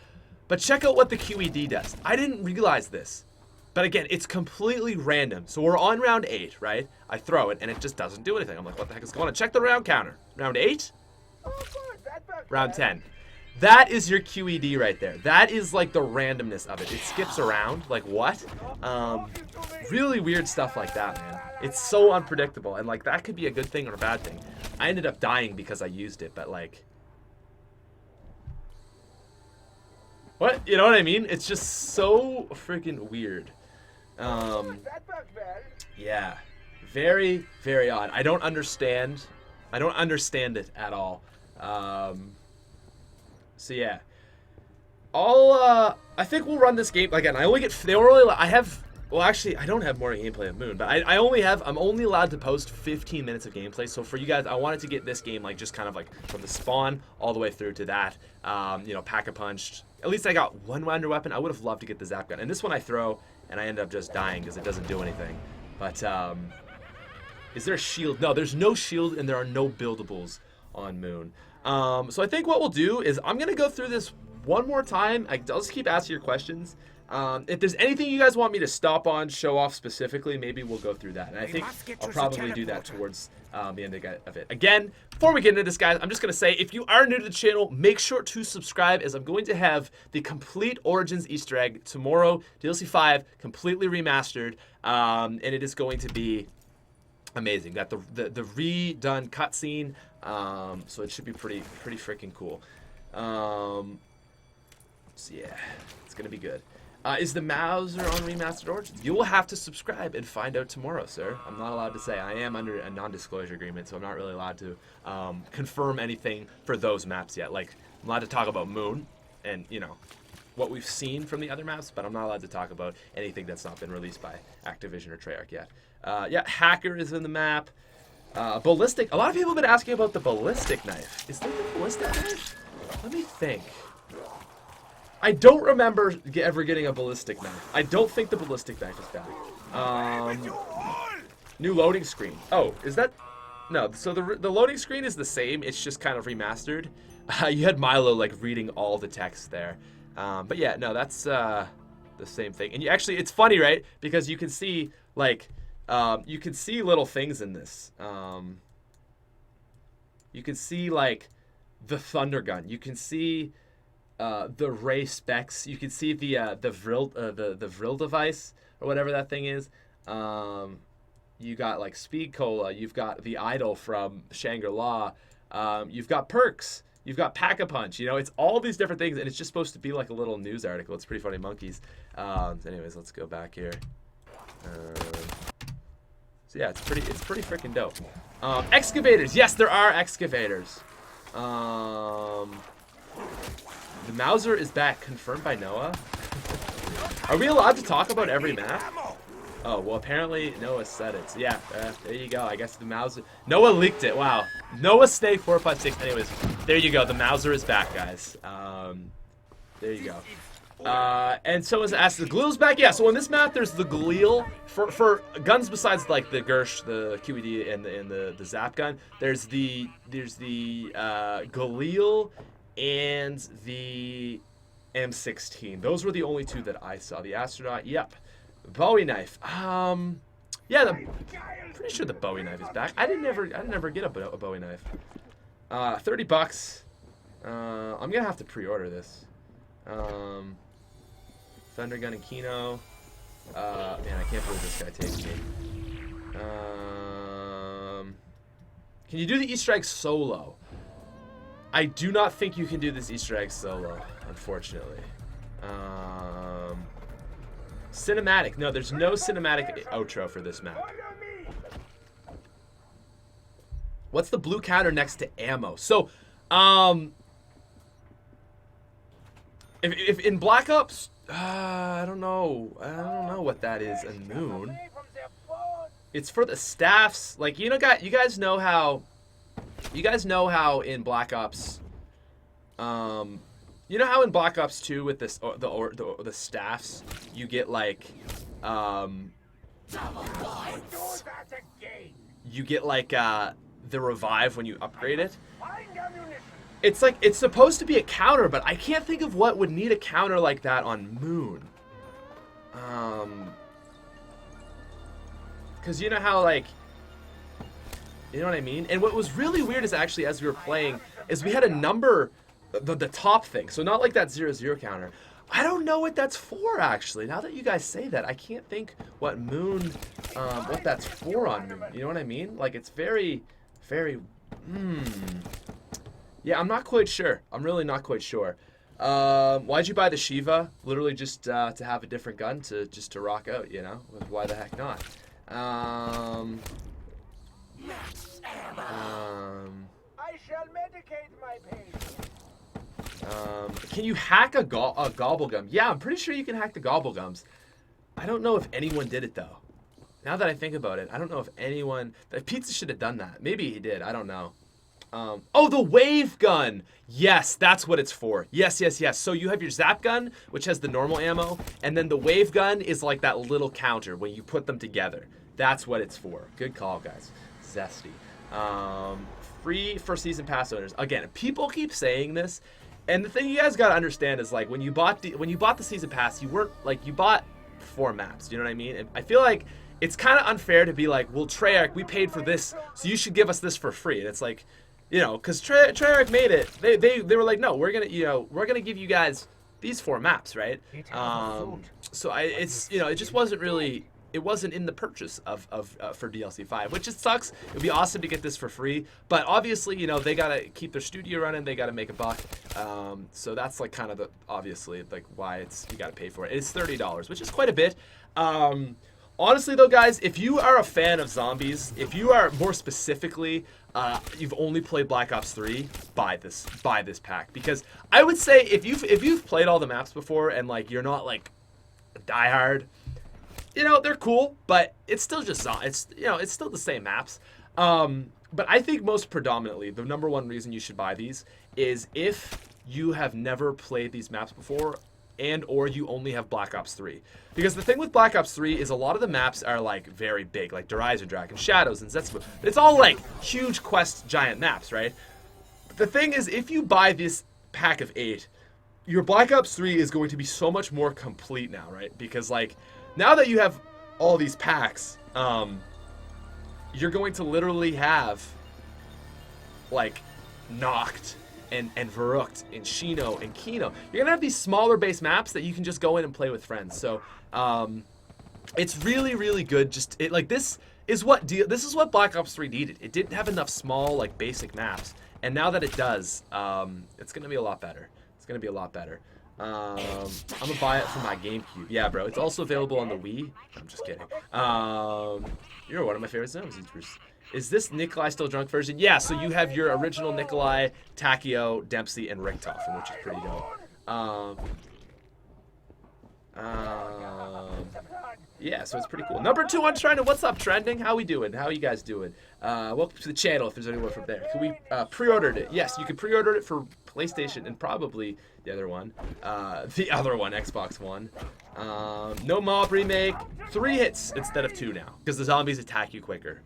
But check out what the QED does. I didn't realize this. But again, it's completely random. So we're on round 8, right? I throw it, and it just doesn't do anything. I'm like, what the heck is going on? Check the round counter. Round 8. Round 10. That is your QED right there. That is like the randomness of it. It skips around. Like what? Really weird stuff like that, man. It's so unpredictable. And like that could be a good thing or a bad thing. I ended up dying because I used it, but like... What? You know what I mean? It's just so freaking weird. Yeah. Very, very odd. I don't understand. I don't understand it at all. So yeah. I think we'll run this game again. I only get well actually I don't have more gameplay of Moon, but I'm only allowed to post 15 minutes of gameplay. So for you guys, I wanted to get this game like just kind of like from the spawn all the way through to that. You know, pack-a-punched. At least I got one wonder weapon. I would have loved to get the zap gun. And this one I throw and I end up just dying because it doesn't do anything. But is there a shield? No, there's no shield and there are no buildables on Moon. So I think what we'll do is I'm going to go through this one more time. I'll just keep asking your questions. If there's anything you guys want me to stop on, show off specifically, maybe we'll go through that. And I think I'll probably do that towards the end of it. Again, before we get into this, guys, I'm just going to say, if you are new to the channel, make sure to subscribe, as I'm going to have the complete Origins Easter egg tomorrow, DLC 5, completely remastered, and it is going to be amazing. Got the redone cutscene, so it should be pretty freaking cool. So yeah, it's gonna be good. Is the Mauser on Remastered Origins? You will have to subscribe and find out tomorrow, sir. I'm not allowed to say. I am under a non-disclosure agreement, so I'm not really allowed to confirm anything for those maps yet. Like, I'm allowed to talk about Moon and, you know, what we've seen from the other maps, but I'm not allowed to talk about anything that's not been released by Activision or Treyarch yet. Yeah, Hacker is in the map. Ballistic. A lot of people have been asking about the ballistic knife. Is there the ballistic knife? Let me think. I don't remember ever getting a ballistic knife. I don't think the ballistic knife is back. New loading screen. Oh, is that? No. So the loading screen is the same. It's just kind of remastered. You had Milo like reading all the text there. But yeah, no, that's the same thing. And it's funny, right? Because you can see like you can see little things in this. You can see like the thunder gun. You can see the ray specs. You can see the Vril device or whatever that thing is. You got like Speed Cola. You've got the idol from Shangri-La. You've got perks. You've got Pack-a-Punch. You know, it's all these different things, and it's just supposed to be like a little news article. It's pretty funny, monkeys. Anyways, let's go back here. So yeah, it's pretty freaking dope. Excavators. Yes, there are excavators. The Mauser is back, confirmed by Noah. Are we allowed to talk about every map? Oh, well, apparently Noah said it. So yeah, there you go. I guess the Mauser... Noah leaked it. Wow. Noah Snake 456. Anyways, there you go. The Mauser is back, guys. There you go. And someone's asked, the Gleel's back? Yeah, so on this map, there's the Gleel. For guns besides, like, the Gersh, the QED, and the Zap gun, there's the Gleel and the M16. Those were the only two that I saw. The Astronaut, yep. Bowie knife. Yeah, pretty sure the Bowie knife is back. I didn't ever get a Bowie knife. $30. I'm gonna have to pre-order this. Thunder gun and Kino. Man, I can't believe this guy takes me. Can you do the Easter egg solo? I do not think you can do this Easter egg solo, unfortunately. Cinematic. No, there's no cinematic outro for this map. What's the blue counter next to ammo? So, if in Black Ops, I don't know what that is in Moon. It's for the staffs. Like, you guys know how in Black Ops, you know how in Black Ops 2 with this the staffs, you get like the revive when you upgrade it. It's like it's supposed to be a counter, but I can't think of what would need a counter like that on Moon. Cause you know how like, you know what I mean? And what was really weird is actually as we were playing is we had a number. The top thing, so not like that 0-0 counter. I don't know what that's for actually. Now that you guys say that, I can't think what Moon, what that's for on Moon. You know what I mean? Like it's very, very. Yeah, I'm not quite sure. I'm really not quite sure. Why'd you buy the Shiva? Literally just to have a different gun to rock out. You know? Why the heck not? I shall medicate my pain. Can you hack a Gobble Gum? Yeah, I'm pretty sure you can hack the Gobble Gums. I don't know if anyone did it, though. Now that I think about it, I don't know if anyone... Pizza should have done that. Maybe he did. I don't know. Oh, the wave gun! Yes, that's what it's for. Yes. So you have your zap gun, which has the normal ammo, and then the wave gun is like that little counter when you put them together. That's what it's for. Good call, guys. Zesty. Free for season pass owners. Again, people keep saying this, and the thing you guys gotta understand is like when you bought the season pass, you bought 4 maps. You know what I mean? And I feel like it's kind of unfair to be like, well, Treyarch, we paid for this, so you should give us this for free. And it's like, you know, because Treyarch made it. They were like, no, we're gonna give you guys these 4 maps, right? So it just wasn't really. It wasn't in the purchase for DLC 5, which just sucks. It would be awesome to get this for free, but obviously, you know, they gotta keep their studio running. They gotta make a buck. So that's like kind of obviously like why you gotta pay for it. It's $30, which is quite a bit. Honestly, though, guys, if you are a fan of zombies, if you are more specifically, you've only played Black Ops 3, buy this pack, because I would say if you've played all the maps before and like you're not like diehard. You know, they're cool, but it's still just it's still the same maps. But I think most predominantly, the number one reason you should buy these is if you have never played these maps before and or you only have Black Ops 3. Because the thing with Black Ops 3 is a lot of the maps are like very big, like Horizon Dragon, Shadows, and Zetsu. It's all like huge quest giant maps, right? But the thing is, if you buy this pack of 8, your Black Ops 3 is going to be so much more complete now, right? Because like now that you have all these packs, you're going to literally have like Noct and Verrucht and Shino and Kino. You're gonna have these smaller base maps that you can just go in and play with friends. So it's really, really good. Just this is what Black Ops 3 needed. It didn't have enough small like basic maps, and now that it does, it's gonna be a lot better. It's gonna be a lot better. I'm gonna buy it for my GameCube. Yeah, bro. It's also available on the Wii. I'm just kidding. You're one of my favorite zones, Bruce. Is this Nikolai Still Drunk version? Yeah, so you have your original Nikolai, Takio, Dempsey, and Richtofen, which is pretty dope. Yeah, so it's pretty cool. Number 2 on Trending. What's up, Trending? How we doing? How you guys doing? Welcome to the channel if there's anyone from there. Can we pre-ordered it? Yes, you can pre-order it for PlayStation and probably the other one, Xbox One. No Mob remake. 3 hits instead of 2 now because the zombies attack you quicker.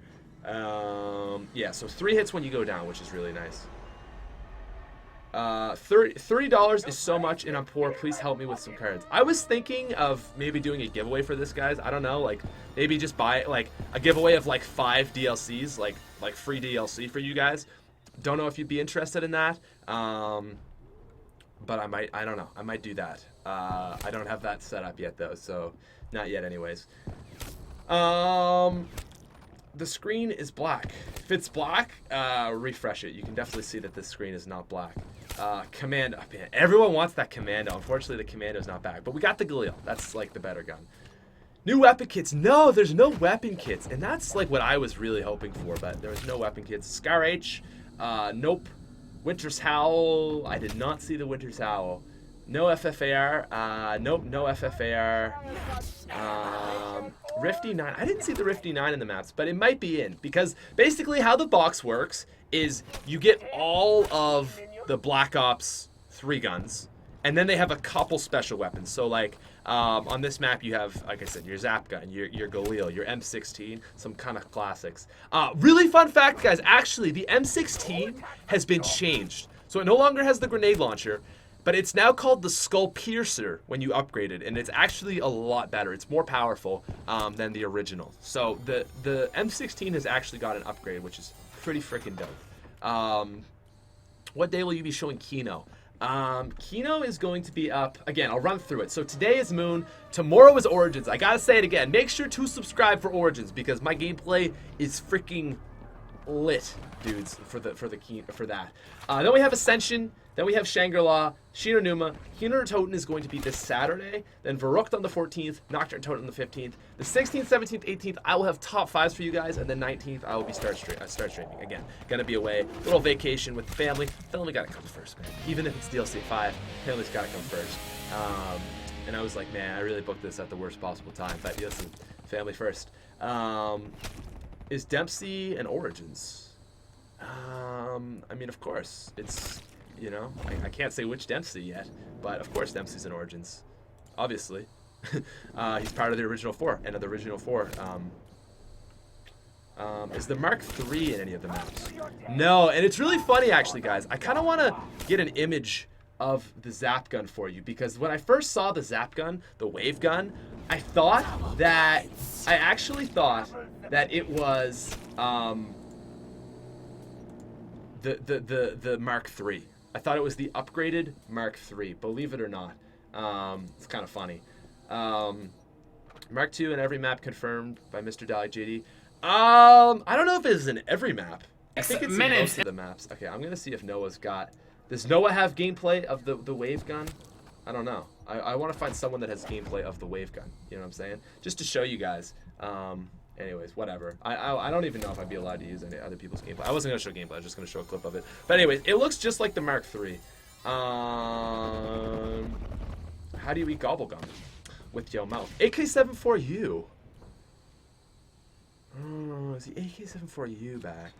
Yeah, so 3 hits when you go down, which is really nice. $30 is so much and I'm poor. Please help me with some cards. I was thinking of maybe doing a giveaway for this, guys. I don't know, like maybe just buy like a giveaway of like 5 DLCs, like free DLC for you guys. Don't know if you'd be interested in that. But I don't know. I might do that. I don't have that set up yet though, so not yet anyways. The screen is black. If it's black, refresh it. You can definitely see that this screen is not black. Commando. Oh, man, everyone wants that Commando. Unfortunately, the Commando's not back. But we got the Galil. That's like the better gun. New weapon kits. No, there's no weapon kits. And that's like what I was really hoping for. But there was no weapon kits. Scar H. Nope. Winter's Howl. I did not see the Winter's Howl. No FFAR. Nope, no FFAR. Rifty 9. I didn't see the Rifty 9 in the maps, but it might be in. Because basically how the box works is you get all of the Black Ops 3 guns, and then they have a couple special weapons. So like on this map you have, like I said, your Zap gun, your Galil, your M16, some kind of classics. Really fun fact, guys. Actually, the M16 has been changed. So it no longer has the grenade launcher. But it's now called the Skull Piercer when you upgrade it, and it's actually a lot better. It's more powerful than the original. So the M16 has actually got an upgrade, which is pretty freaking dope. What day will you be showing Kino? Kino is going to be up, again, I'll run through it. So today is Moon, tomorrow is Origins. I gotta say it again, make sure to subscribe for Origins because my gameplay is freaking lit, dudes, for that. Then we have Ascension. Then we have Shangri-La, Shinonuma. Hinner Toten is going to be this Saturday. Then Verrucht on the 14th, Nocturne Toten on the 15th. The 16th, 17th, 18th, I will have top 5s for you guys. And then 19th, I will be start streaming. Again, gonna be away. Little vacation with the family. Family gotta come first, man. Even if it's DLC 5, family's gotta come first. And I was like, man, I really booked this at the worst possible time. But listen, family first. Is Dempsey and Origins? I mean, of course. It's... You know, I can't say which Dempsey yet, but of course Dempsey's in Origins, obviously. He's part of the original 4, and of the original 4. Is the Mark III in any of the maps? No, and it's really funny actually, guys. I kind of want to get an image of the Zap gun for you, because when I first saw the Zap gun, the wave gun, I actually thought that it was the Mark III. I thought it was the upgraded Mark III, believe it or not. It's kind of funny. Mark II in every map confirmed by Mr. Dolly JD. I don't know if it's in every map. I think it's in most of the maps. Okay, I'm gonna see if Noah's got. Does Noah have gameplay of the wave gun? I don't know. I want to find someone that has gameplay of the wave gun. You know what I'm saying? Just to show you guys. Anyways, whatever. I don't even know if I'd be allowed to use any other people's gameplay. I wasn't going to show gameplay. I was just going to show a clip of it. But anyways, it looks just like the Mark III. How do you eat Gobble Gums? With your mouth. AK-74U. Oh, is the AK-74U back?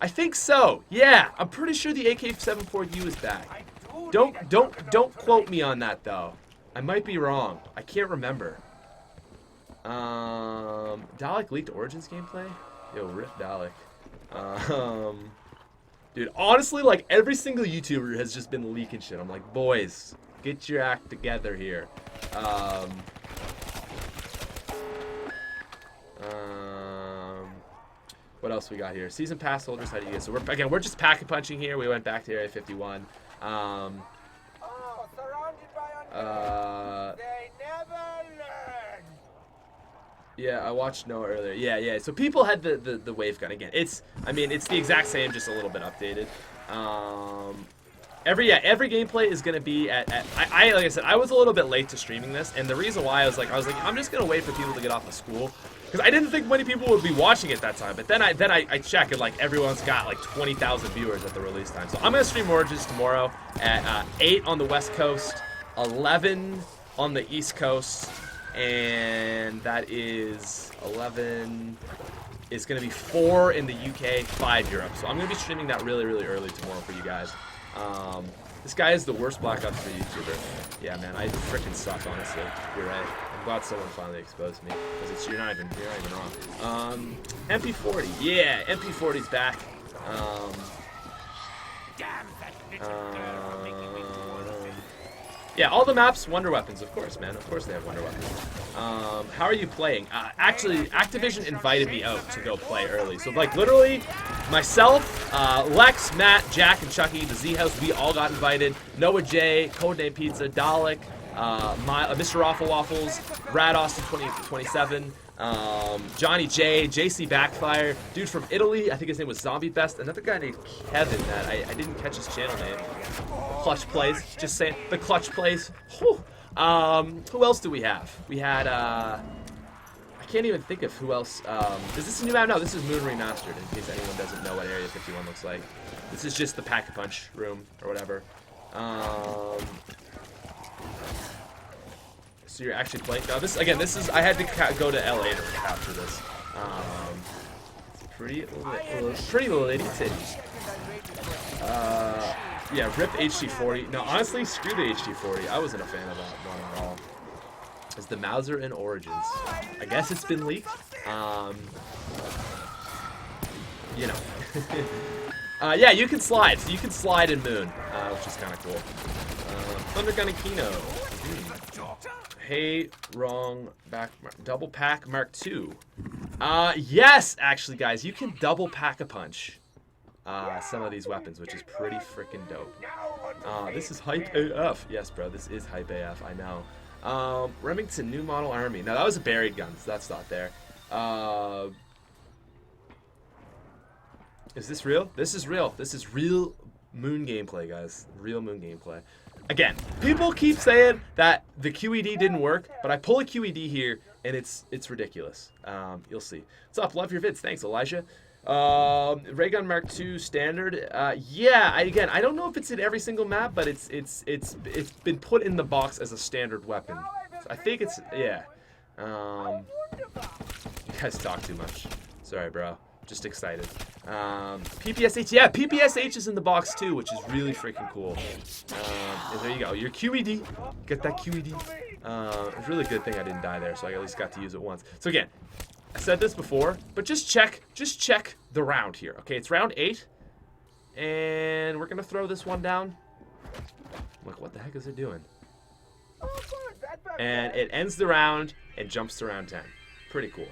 I think so. Yeah, I'm pretty sure the AK-74U is back. Don't quote me on that though. I might be wrong. I can't remember. Dalek leaked Origins gameplay? Yo, rip Dalek. Dude, honestly, like every single YouTuber has just been leaking shit. I'm like, boys, get your act together here. What else we got here? Season pass holders, how do you get? So we're just packet punching here. We went back to Area 51. Surrounded by they never learn. Yeah, I watched Noah earlier. Yeah. So people had the wave gun again. It's the exact same, just a little bit updated. Every gameplay is gonna be at like I said, I was a little bit late to streaming this, and the reason why I was like I'm just gonna wait for people to get off of school. Because I didn't think many people would be watching it that time, but then I check and like everyone's got like 20,000 viewers at the release time. So I'm gonna stream Origins tomorrow at 8 on the West Coast, 11 on the East Coast, and that is 11 is gonna be 4 in the UK, 5 Europe. So I'm gonna be streaming that really early tomorrow for you guys. This guy is the worst Black Ops 3 YouTuber. Yeah, man, I freaking suck, honestly. You're right. I'm glad someone finally exposed me, because you're not even wrong. MP40, yeah, MP40's back. Yeah, all the maps, wonder weapons, of course, man. Of course they have wonder weapons. How are you playing? Actually, Activision invited me out to go play early. So, like, literally, myself, Lex, Matt, Jack, and Chucky, the Z House, we all got invited. Noah J, Codename Pizza, Dalek, Mr. Raffle Waffles, Rad Austin 2027, Johnny J, JC Backfire, dude from Italy, I think his name was Zombie Best, another guy named Kevin that I didn't catch his channel name. Clutch Plays, just saying, the Clutch Plays. Whew. Who else do we have? We had, I can't even think of who else. Is this a new map? No, this is Moon Remastered, in case anyone doesn't know what Area 51 looks like. This is just the Pack-a-Punch room, or whatever. So you're actually playing. Now this is. I had to go to LA to capture this. It's pretty litty titties. Yeah, rip HD40. No, honestly, screw the HD40. I wasn't a fan of that one at all. It's the Mauser in Origins. I guess it's been leaked. You know. Yeah, you can slide. So you can slide in Moon, which is kind of cool. Thunder Gun and Kino. Hey, wrong back. Double pack Mark II. Yes, actually, guys, you can double pack a punch some of these weapons, which is pretty freaking dope. This is hype AF. Yes, bro, this is hype AF. I know. Remington New Model Army. Now that was a buried gun, so that's not there. Is this real? This is real. This is real Moon gameplay, guys. Real Moon gameplay. Again, people keep saying that the QED didn't work, but I pull a QED here, and it's ridiculous. You'll see. What's up? Love your vids. Thanks, Elijah. Ray Gun Mark II standard. Yeah, I don't know if it's in every single map, but it's been put in the box as a standard weapon. So I think it's, yeah. You guys talk too much. Sorry, bro. Just excited. PPSH, yeah, PPSH is in the box too, which is really freaking cool. And there you go, your QED. Get that QED. It's a really good thing I didn't die there, so I at least got to use it once. So again, I said this before, but just check the round here. Okay, it's round 8, and we're gonna throw this one down. Look, what the heck is it doing? And it ends the round and jumps to round 10. Pretty cool.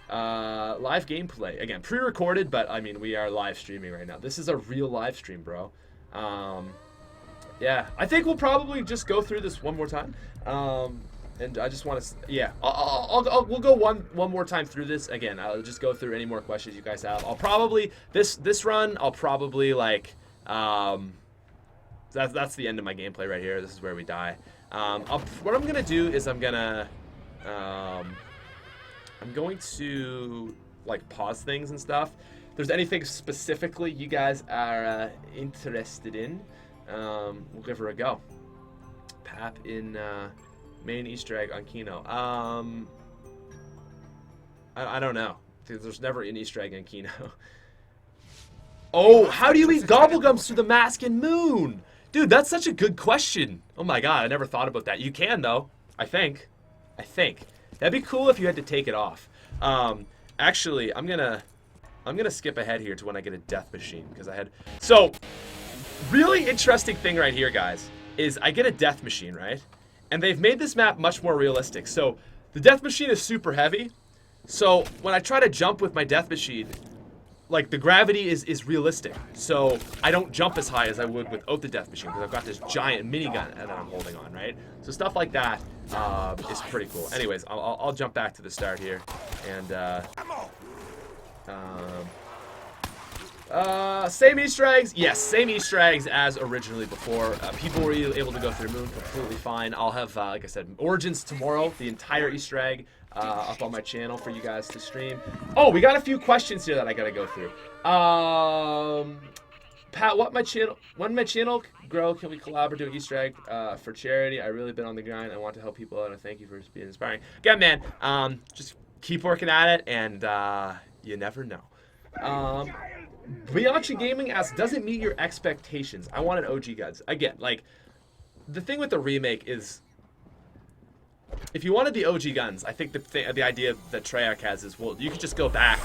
Live gameplay. Again, pre-recorded, but I mean, we are live streaming right now. This is a real live stream, bro. Yeah, I think we'll probably just go through this one more time. And I just want to, yeah, we'll go one more time through this. Again, I'll just go through any more questions you guys have. I'll probably, this run, I'll probably like, that's the end of my gameplay right here. This is where we die. What I'm gonna do is I'm going to like pause things and stuff. If there's anything specifically you guys are interested in, we'll give her a go. Pap in main Easter egg on Kino. I don't know. because there's never an Easter egg in Kino. Oh, how do you eat Gobble Gums through the mask in Moon? Dude, that's such a good question. Oh my god, I never thought about that. You can, though. I think. That'd be cool if you had to take it off. Actually, I'm gonna skip ahead here to when I get a death machine, because I had... So, really interesting thing right here, guys, is I get a death machine, right? And they've made this map much more realistic. So, the death machine is super heavy. So, when I try to jump with my death machine, like, the gravity is realistic. So, I don't jump as high as I would without the death machine, because I've got this giant minigun that I'm holding on, right? So, stuff like that is pretty cool. Anyways, I'll jump back to the start here. And, same Easter eggs? Yes, same Easter eggs as originally before. People were able to go through Moon completely fine. I'll have, like I said, Origins tomorrow, the entire Easter egg up on my channel for you guys to stream. Oh, we got a few questions here that I gotta go through. Pat, when my channel grow, can we collab or do an Easter egg for charity? I've really been on the grind. I want to help people out, and I thank you for being inspiring. Again, man, just keep working at it, and you never know. Beyond Gaming asks, does it meet your expectations? I wanted OG Guns. Again, like, the thing with the remake is, if you wanted the OG Guns, I think the idea that Treyarch has is, well, you could just go back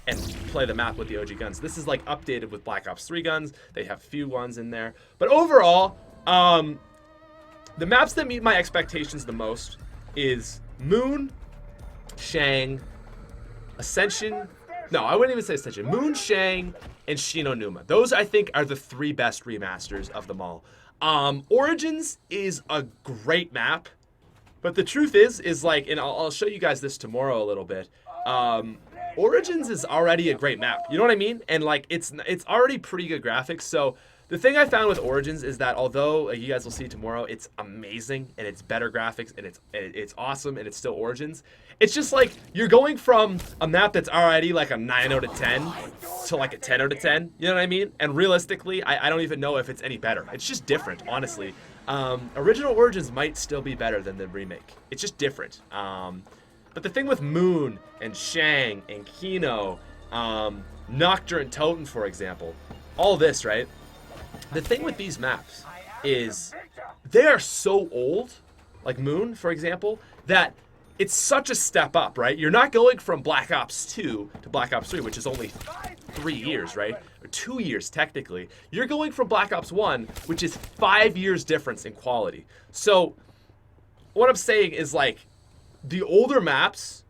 and play the map with the OG Guns. This is, like, updated with Black Ops 3 guns. They have a few ones in there. But overall, the maps that meet my expectations the most is Moon, Shang, Ascension... No, I wouldn't even say Ascension. Moon, Shang, and Shinonuma. Those, I think, are the 3 best remasters of them all. Origins is a great map, but the truth is like, and I'll show you guys this tomorrow a little bit. Origins is already a great map. You know what I mean? And like, it's already pretty good graphics. So the thing I found with Origins is that although you guys will see tomorrow, it's amazing and it's better graphics and it's awesome and it's still Origins. It's just like you're going from a map that's already like a 9 out of 10 to like a 10 out of 10. You know what I mean? And realistically, I don't even know if it's any better. It's just different, honestly. Original Origins might still be better than the remake. It's just different. But the thing with Moon and Shang and Kino, Nocturne and Toten, for example, all this, right? The thing with these maps is they are so old, like Moon, for example, that it's such a step up, right? You're not going from Black Ops 2 to Black Ops 3, which is only 3 years, right? Or 2 years, technically. You're going from Black Ops 1, which is 5 years difference in quality. So what I'm saying is, like, the older maps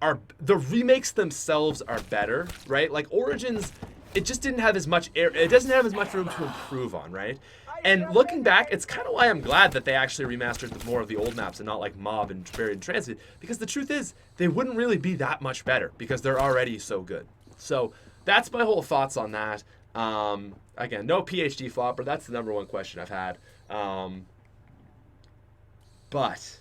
are, the remakes themselves are better, right? Like Origins, it just didn't have as much air, it doesn't have as much room to improve on, right? And looking back, it's kind of why I'm glad that they actually remastered more of the old maps and not like Mob and Buried in Transit, because the truth is, they wouldn't really be that much better because they're already so good. So that's my whole thoughts on that. Again, no PhD flopper, that's the #1 question I've had. But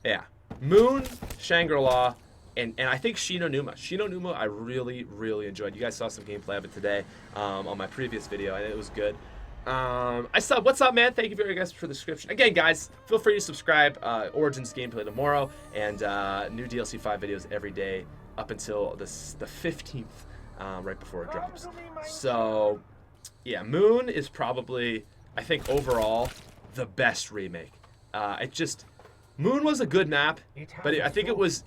yeah, Moon, Shangri-La, and I think Shinonuma. Shinonuma I really, really enjoyed. You guys saw some gameplay of it today on my previous video, and it was good. What's up, man? Thank you very much for the description. Again, guys, feel free to subscribe. Origins gameplay tomorrow, and new DLC 5 videos every day up until the 15th, right before it drops. So, yeah, Moon is probably, I think, overall, the best remake. Moon was a good map, but I think it was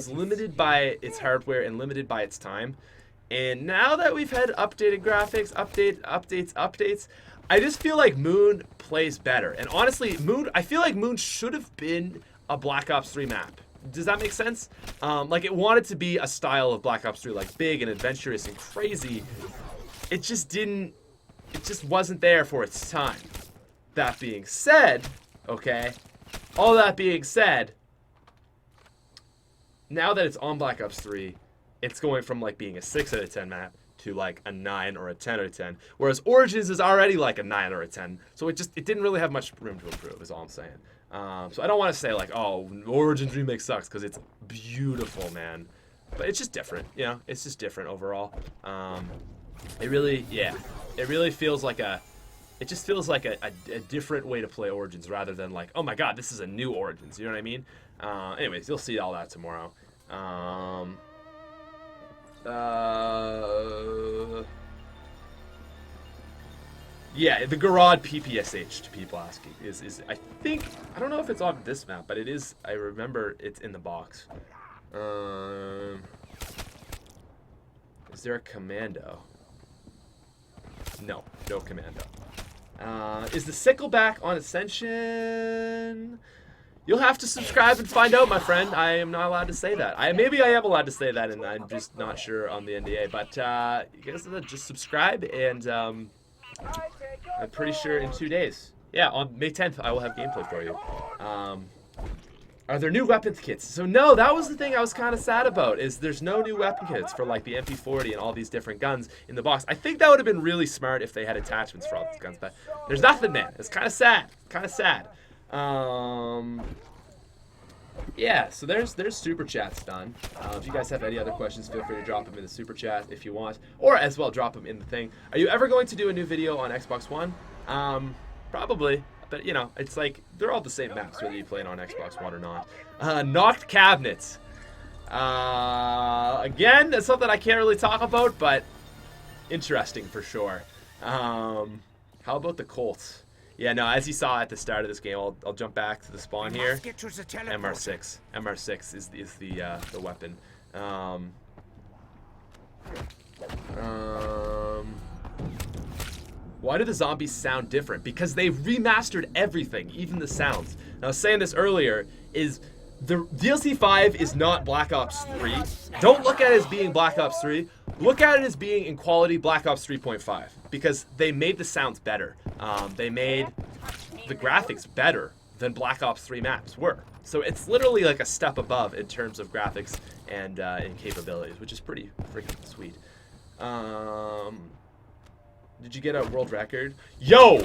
limited by its hardware and limited by its time. And now that we've had updated graphics, updates, I just feel like Moon plays better. And honestly, I feel like Moon should have been a Black Ops 3 map. Does that make sense? Like, it wanted to be a style of Black Ops 3, like big and adventurous and crazy. It just wasn't there for its time. That being said, okay, all that being said, now that it's on Black Ops 3, it's going from like being a 6 out of 10 map to like a 9 or a 10 out of 10. Whereas Origins is already like a 9 or a 10. So it didn't really have much room to improve, is all I'm saying. So I don't want to say like, oh, Origins remake sucks, because it's beautiful, man. But it's just different, you know? It's just different overall. It really feels like it just feels like a different way to play Origins rather than like, oh my god, this is a new Origins. You know what I mean? Anyways, you'll see all that tomorrow. Yeah, the Garad PPSH, to people asking, is I think, I don't know if it's on this map, but it is, I remember it's in the box. Is there a commando? No commando. Is the sickle back on Ascension? You'll have to subscribe and find out, my friend. I am not allowed to say that. Maybe I am allowed to say that, and I'm just not sure on the NDA. But you guys just subscribe, and I'm pretty sure in 2 days. Yeah, on May 10th, I will have gameplay for you. Are there new weapons kits? So no, that was the thing I was kind of sad about, is there's no new weapon kits for like the MP40 and all these different guns in the box. I think that would have been really smart if they had attachments for all these guns, but there's nothing, man. It's kind of sad. Yeah, so there's super chats done. If you guys have any other questions, feel free to drop them in the super chat if you want, or as well drop them in the thing. Are you ever going to do a new video on Xbox One? Probably, but you know, it's like they're all the same maps whether you play it on Xbox One or not. Knocked cabinets. Again, that's something I can't really talk about, but interesting for sure. How about the Colts? Yeah, no, as you saw at the start of this game, I'll jump back to the spawn here. MR6. MR6 is the weapon. Why do the zombies sound different? Because they've remastered everything, even the sounds. Now, I was saying this earlier, is the DLC 5 is not Black Ops 3. Don't look at it as being Black Ops 3. Look at it as being in quality Black Ops 3.5, because they made the sounds better. They made the graphics better than Black Ops 3 maps were. So it's literally like a step above in terms of graphics and capabilities, which is pretty freaking sweet. Did you get a world record? Yo!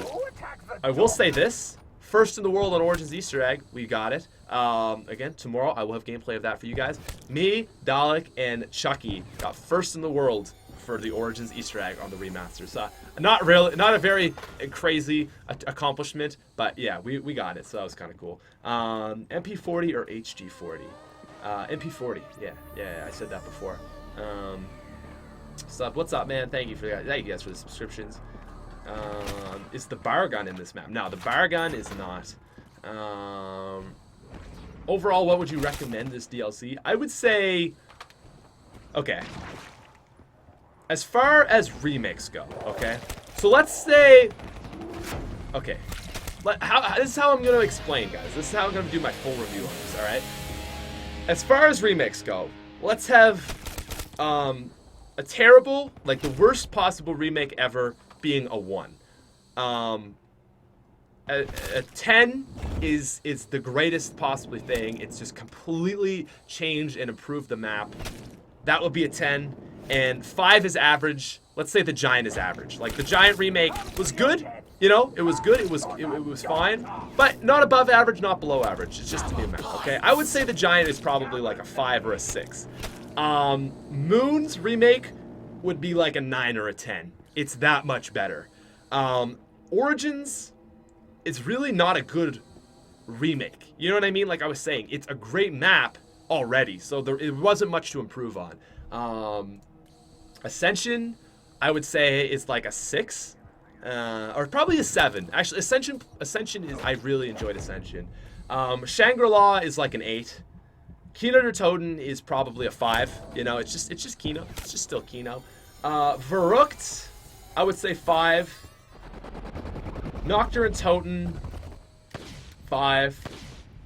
I will say this. First in the world on Origins Easter egg. We got it. Again, tomorrow I will have gameplay of that for you guys. Me, Dalek, and Chucky got first in the world for the Origins Easter egg on the remaster. So not a very crazy accomplishment, but yeah, we got it. So that was kind of cool. MP40 or HG40? MP40. Yeah, I said that before. What's up, man? Thank you guys for the subscriptions. Is the bar gun in this map? No, the bar gun is not. Overall, what would you recommend this DLC? I would say, okay, as far as remakes go, okay, so let's say, okay, this is how I'm going to explain, guys. This is how I'm going to do my full review on this, all right? As far as remakes go, let's have a terrible, like the worst possible remake ever being a 1. A 10 is the greatest possibly thing. It's just completely changed and improved the map. That would be a 10. And 5 is average. Let's say the Giant is average. Like the Giant remake was good. You know, it was good. It was fine, but not above average, not below average. It's just a new map. Okay, I would say the Giant is probably like a 5 or a 6. Moon's remake would be like a 9 or a 10. It's that much better. Origins is really not a good remake. You know what I mean? Like I was saying, it's a great map already, so it wasn't much to improve on. Ascension, I would say is like a 6, or probably a 7. Actually, Ascension is, I really enjoyed Ascension. Shangri-La is like an 8. Kino der Toten is probably a 5. You know, it's just Kino. It's just still Kino. Verrückt, I would say 5. Nocturne Toten, 5.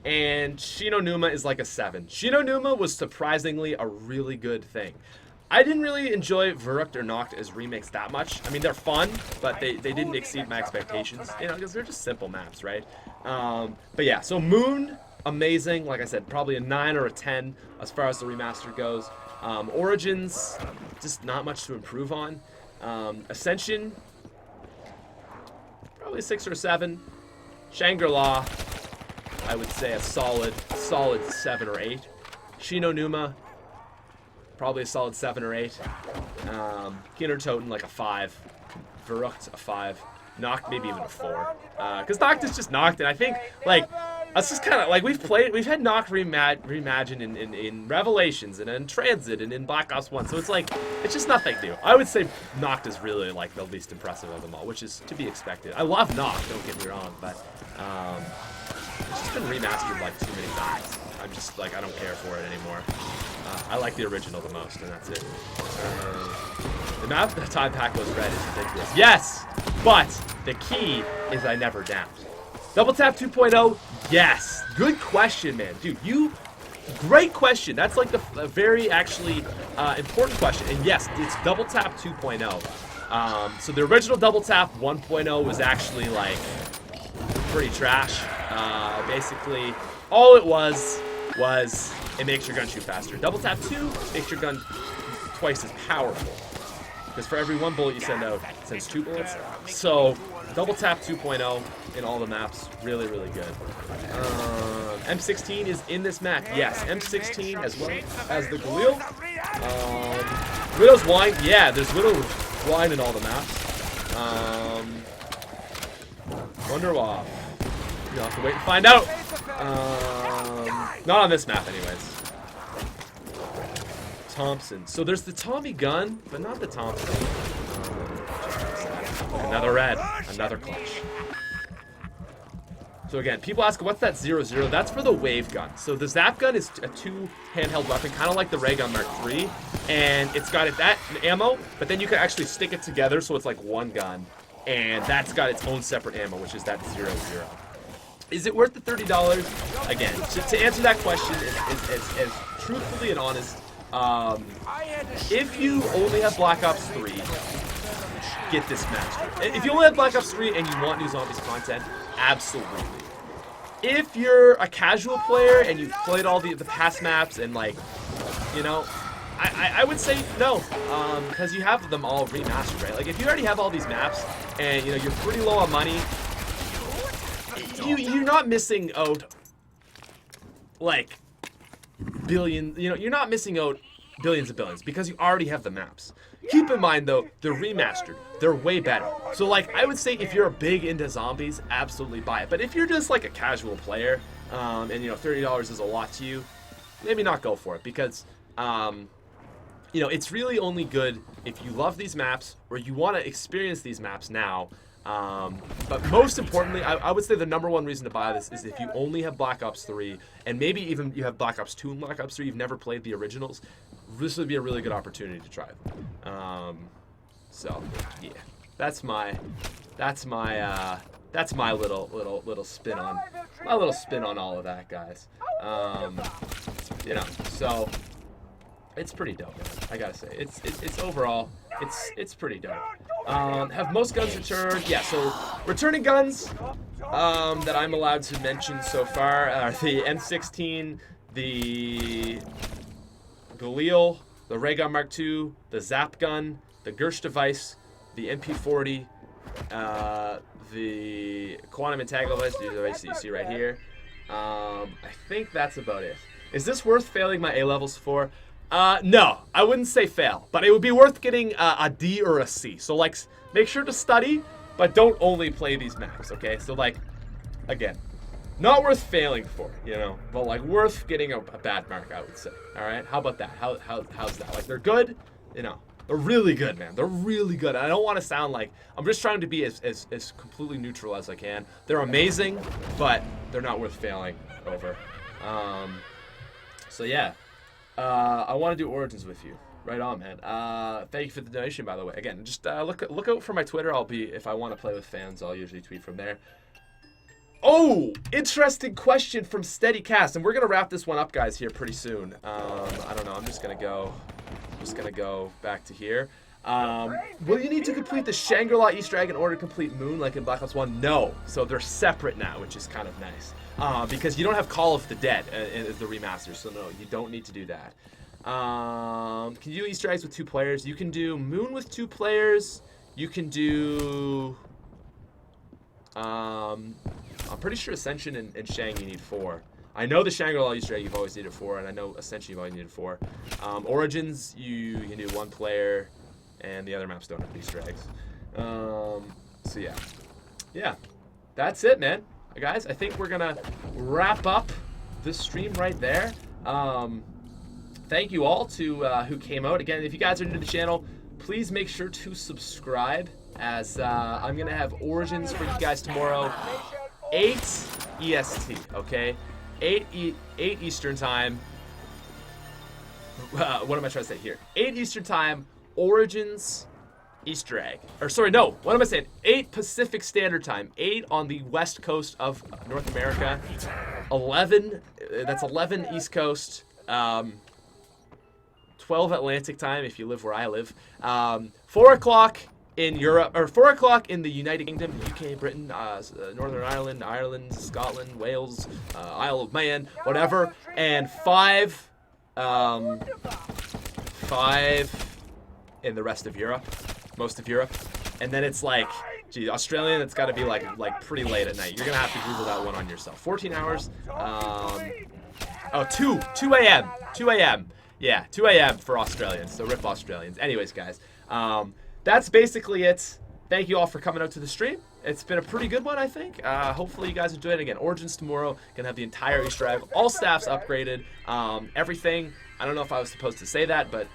And Shino Numa is like a 7. Shino Numa was surprisingly a really good thing. I didn't really enjoy Verrückt or Noct as remakes that much. I mean, they're fun, but they didn't exceed my expectations, you know, because they're just simple maps, right? But yeah, so Moon, amazing. Like I said, probably a 9 or a 10 as far as the remaster goes. Origins, just not much to improve on. Ascension, probably a 6 or a 7. Shangri-La, I would say a solid 7 or 8. Shino Numa, probably a solid 7 or 8. Kino der Toten, like a 5. Verrückt, a 5. Noct, maybe even a 4. Because Noct is just Noct, and I think, like, That's just kind of like we've had Knocked reimagined in Revelations and in Transit and in Black Ops 1, so it's just nothing new. I would say Knocked is really like the least impressive of them all, which is to be expected. I love Knocked, don't get me wrong, but it's just been remastered like too many times. I'm just like, I don't care for it anymore. I like the original the most, and that's it. The map that Time Pack was red is ridiculous. Yes, but the key is I never downed. Double Tap 2.0, yes. Good question, man. Dude, great question. That's like a very actually important question. And yes, it's Double Tap 2.0. So the original Double Tap 1.0 was actually like pretty trash. Basically, all it was it makes your gun shoot faster. Double Tap 2 makes your gun twice as powerful. Because for every one bullet you send out, it sends 2 bullets. So Double Tap 2.0 in all the maps, really, really good. M16 is in this map. Yes, M16 as well as the Galil. Widow's Wine, yeah, there's Widow's Wine in all the maps. Wonderwall. You'll have to wait and find out. Not on this map, anyways. Thompson. So there's the Tommy gun, but not the Thompson. Another red. Another clutch. So again, people ask, what's that 0-0? That's for the wave gun. So the Zap gun is a 2 handheld weapon, kind of like the Ray Gun Mark III. And it's got that ammo, but then you can actually stick it together so it's like one gun. And that's got its own separate ammo, which is that 0-0. Is it worth the $30? Again, to answer that question as truthfully and honest, if you only have Black Ops 3, get this mastered. If you only have Black Ops 3 and you want new zombies content, absolutely. If you're a casual player and you've played all the past maps and like, you know, I would say no, because you have them all remastered, right? Like if you already have all these maps and you know you're pretty low on money, you're not missing out like billions. You know, you're not missing out billions of billions because you already have the maps. Keep in mind though, they're remastered. They're way better. So like I would say if you're big into zombies, absolutely buy it. But if you're just like a casual player, and you know $30 is a lot to you, maybe not go for it because you know, it's really only good if you love these maps or you want to experience these maps now. But most importantly, I would say the number one reason to buy this is if you only have Black Ops 3, and maybe even you have Black Ops 2 and Black Ops 3, you've never played the originals, this would be a really good opportunity to try them. So, yeah, that's my little spin on all of that, guys. You know, so it's pretty dope, man. I gotta say, it's overall, it's pretty dope. Have most guns returned? Yeah, so returning guns that I'm allowed to mention so far are the M16, the Galil, the Ray Gun Mark II, the Zap gun, the Gersh device, the MP40, the Quantum Entanglement device that you see right here. I think that's about it. Is this worth failing my A levels for? No, I wouldn't say fail, but it would be worth getting a D or a C. So like, make sure to study, but don't only play these maps, okay? So like, again, not worth failing for, you know, but like worth getting a bad mark, I would say. All right, how about that? How's that? Like they're good, you know, they're really good, man. They're really good. I don't want to sound like I'm just trying to be as completely neutral as I can. They're amazing, but they're not worth failing over. So yeah. I want to do Origins with you. Right on, man. Thank you for the donation, by the way. Again, just look out for my Twitter. If I want to play with fans, I'll usually tweet from there. Oh, interesting question from SteadyCast, and we're gonna wrap this one up, guys, here pretty soon. I don't know. I'm just gonna go back to here. Will you need to complete the Shangri-La Easter egg in order to complete Moon like in Black Ops 1? No. So they're separate now, which is kind of nice. Because you don't have Call of the Dead as the remaster, so no, you don't need to do that. Can you do Easter eggs with 2 players? You can do Moon with 2 players. You can do... I'm pretty sure Ascension and Shang you need 4. I know the Shangri-La Easter egg you've always needed 4, and I know Ascension you've always needed 4. Origins, you can do 1 player, and the other maps don't have Easter eggs. So yeah. Yeah. That's it, man. guys, I think we're gonna wrap up this stream right there. Thank you all to who came out. Again, if you guys are new to the channel, please make sure to subscribe, as I'm gonna have Origins for you guys tomorrow, 8 EST. Okay, 8 Eastern time. What am I trying to say here? 8 Eastern time, Origins Easter egg. Or sorry, no, what am I saying? 8 Pacific Standard Time, 8 on the west coast of North America, 11, that's 11 East Coast, 12 Atlantic Time if you live where I live, 4 o'clock in Europe, or 4 o'clock in the United Kingdom, the UK, Britain, Northern Ireland, Ireland, Scotland, Wales, Isle of Man, whatever, and 5 in the rest of Europe, most of Europe, and then it's like, gee, Australian, it's got to be like pretty late at night. You're gonna have to Google that one on yourself. 14 hours. Oh, 2 a.m. 2 a.m. Yeah, 2 a.m. for Australians. So rip Australians. Anyways, guys, that's basically it. Thank you all for coming out to the stream. It's been a pretty good one, I think. Hopefully you guys enjoyed it. Again, Origins tomorrow. Gonna have the entire Easter egg. All staffs upgraded. Everything. I don't know if I was supposed to say that, but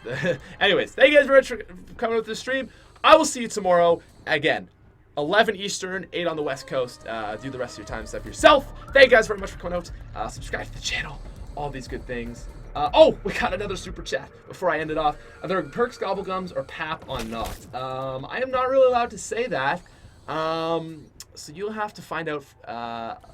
anyways, thank you guys very much for coming out to the stream. I will see you tomorrow. Again, 11 Eastern, 8 on the West Coast. Do the rest of your time stuff yourself. Thank you guys very much for coming out. Subscribe to the channel. All these good things. Oh, we got another super chat before I end it off. Are there perks, Gobble Gums, or Pap on Noct? I am not really allowed to say that. So you'll have to find out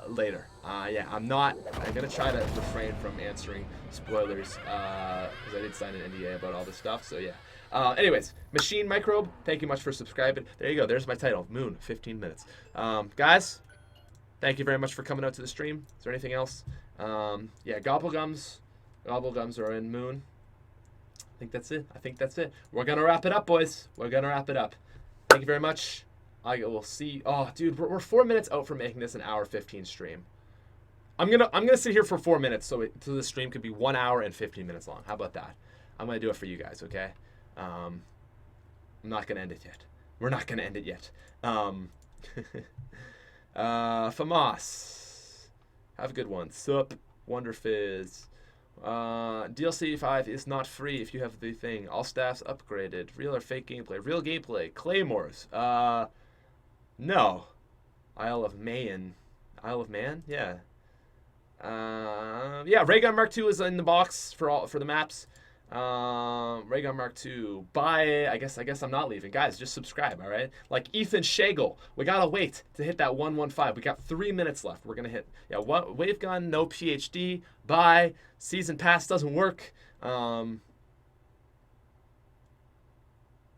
later. Yeah, I'm going to try to refrain from answering spoilers because I did sign an NDA about all this stuff. So yeah. Anyways, Machine Microbe, thank you much for subscribing. There you go. There's my title. Moon, 15 minutes. Guys, thank you very much for coming out to the stream. Is there anything else? Yeah, Gobble Gums. Gobble Gums are in Moon. I think that's it. We're going to wrap it up, boys. We're going to wrap it up. Thank you very much. I will see. Oh, dude, we're 4 minutes out from making this an hour 15 stream. I'm gonna sit here for 4 minutes so the stream could be 1 hour and 15 minutes long. How about that? I'm gonna do it for you guys, okay? I'm not gonna end it yet. We're not gonna end it yet. Famas, have a good one. Sup, Wonder Fizz. DLC 5 is not free if you have the thing. All staffs upgraded. Real or fake gameplay? Real gameplay. Claymores. No. Isle of Man? Yeah. Yeah, Raygun Mark II is in the box for the maps. Raygun Mark II. Buy. I guess I'm not leaving. Guys, just subscribe, all right? Like Ethan Schagel. We gotta wait to hit that 115. We got 3 minutes left. We're gonna hit. Yeah, wave gun, no PhD. Buy. Season pass doesn't work. Not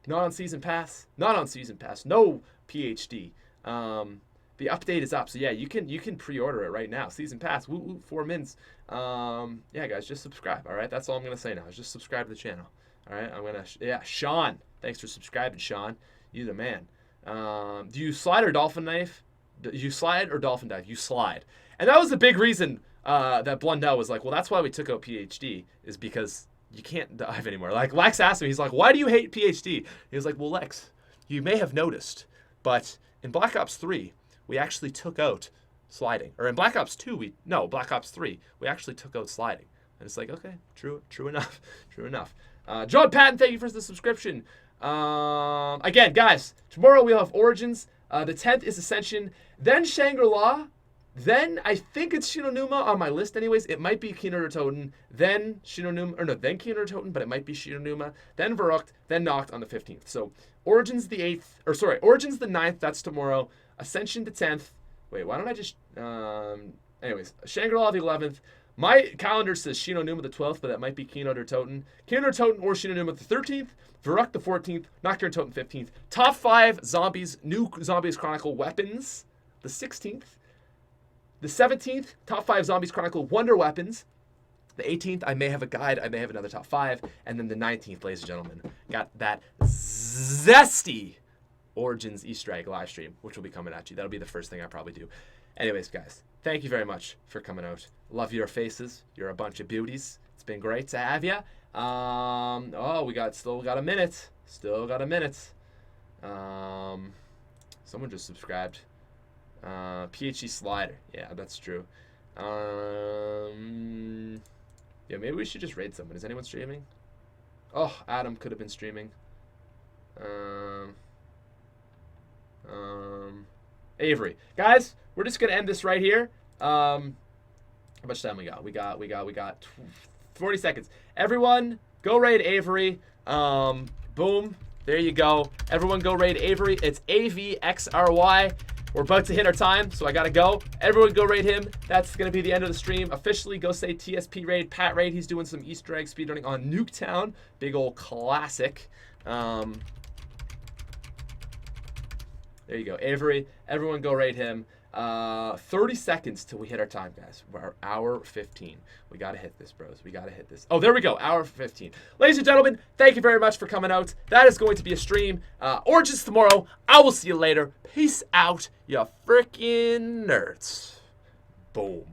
on season pass. No PhD. The update is up, so yeah, you can pre-order it right now. Season pass, woo woo, 4 mins. Yeah, guys, just subscribe. All right, that's all I'm gonna say now. Is just subscribe to the channel. All right, Sean, thanks for subscribing, Sean. You the man. Do you slide or dolphin knife? You slide or dolphin dive? You slide, and that was the big reason that Blundell was like, well, that's why we took out PhD, is because you can't dive anymore. Like Lex asked him, he's like, why do you hate PhD? He was like, well, Lex, you may have noticed, but in Black Ops 3, we actually took out sliding. Or in Black Ops 3, we actually took out sliding. And it's like, okay, true enough. John Patton, thank you for the subscription. Again, guys, tomorrow we'll have Origins. The 10th is Ascension. Then Shangri-La. Then I think it's Shinonuma on my list anyways. It might be Kinoritoten. Then Shinonuma, or no, then Kinoritoten, but it might be Shinonuma. Then Verrucht. Then Noct on the 15th. So Origins the 8th, or sorry, Origins the 9th, that's tomorrow. Ascension the 10th. Wait, why don't I just, anyways, Shangri-La the 11th. My calendar says Shinonuma the 12th, but that might be Kino der Toten. Kino der Toten or Shinonuma the 13th. Verrucht the 14th. Nocturne Toten 15th. Top 5 zombies, new Zombies Chronicle weapons, the 16th. The 17th, top 5 Zombies Chronicle Wonder Weapons. The 18th, I may have a guide. I may have another top 5. And then the 19th, ladies and gentlemen, got that zesty Origins Easter egg live stream, which will be coming at you. That'll be the first thing I probably do. Anyways, guys, thank you very much for coming out. Love your faces. You're a bunch of beauties. It's been great to have you. Oh, we still got a minute. Someone just subscribed. PHE Slider. Yeah, that's true. Yeah, maybe we should just raid someone. Is anyone streaming? Oh, Adam could have been streaming. Avery. Guys, we're just going to end this right here. How much time we got? We got 40 seconds. Everyone, go raid Avery. Boom. There you go. Everyone go raid Avery. It's AVXRY. We're about to hit our time, so I gotta go. Everyone go raid him. That's gonna be the end of the stream. Officially, go say TSP raid, Pat raid. He's doing some Easter egg speedrunning on Nuketown. Big old classic. There you go, Avery. Everyone go raid him. 30 seconds till we hit our time, guys. We're hour 15. We gotta hit this, bros. We gotta hit this. Oh, there we go. Hour 15. Ladies and gentlemen, thank you very much for coming out. That is going to be a stream. Origins tomorrow. I will see you later. Peace out, you freaking nerds. Boom.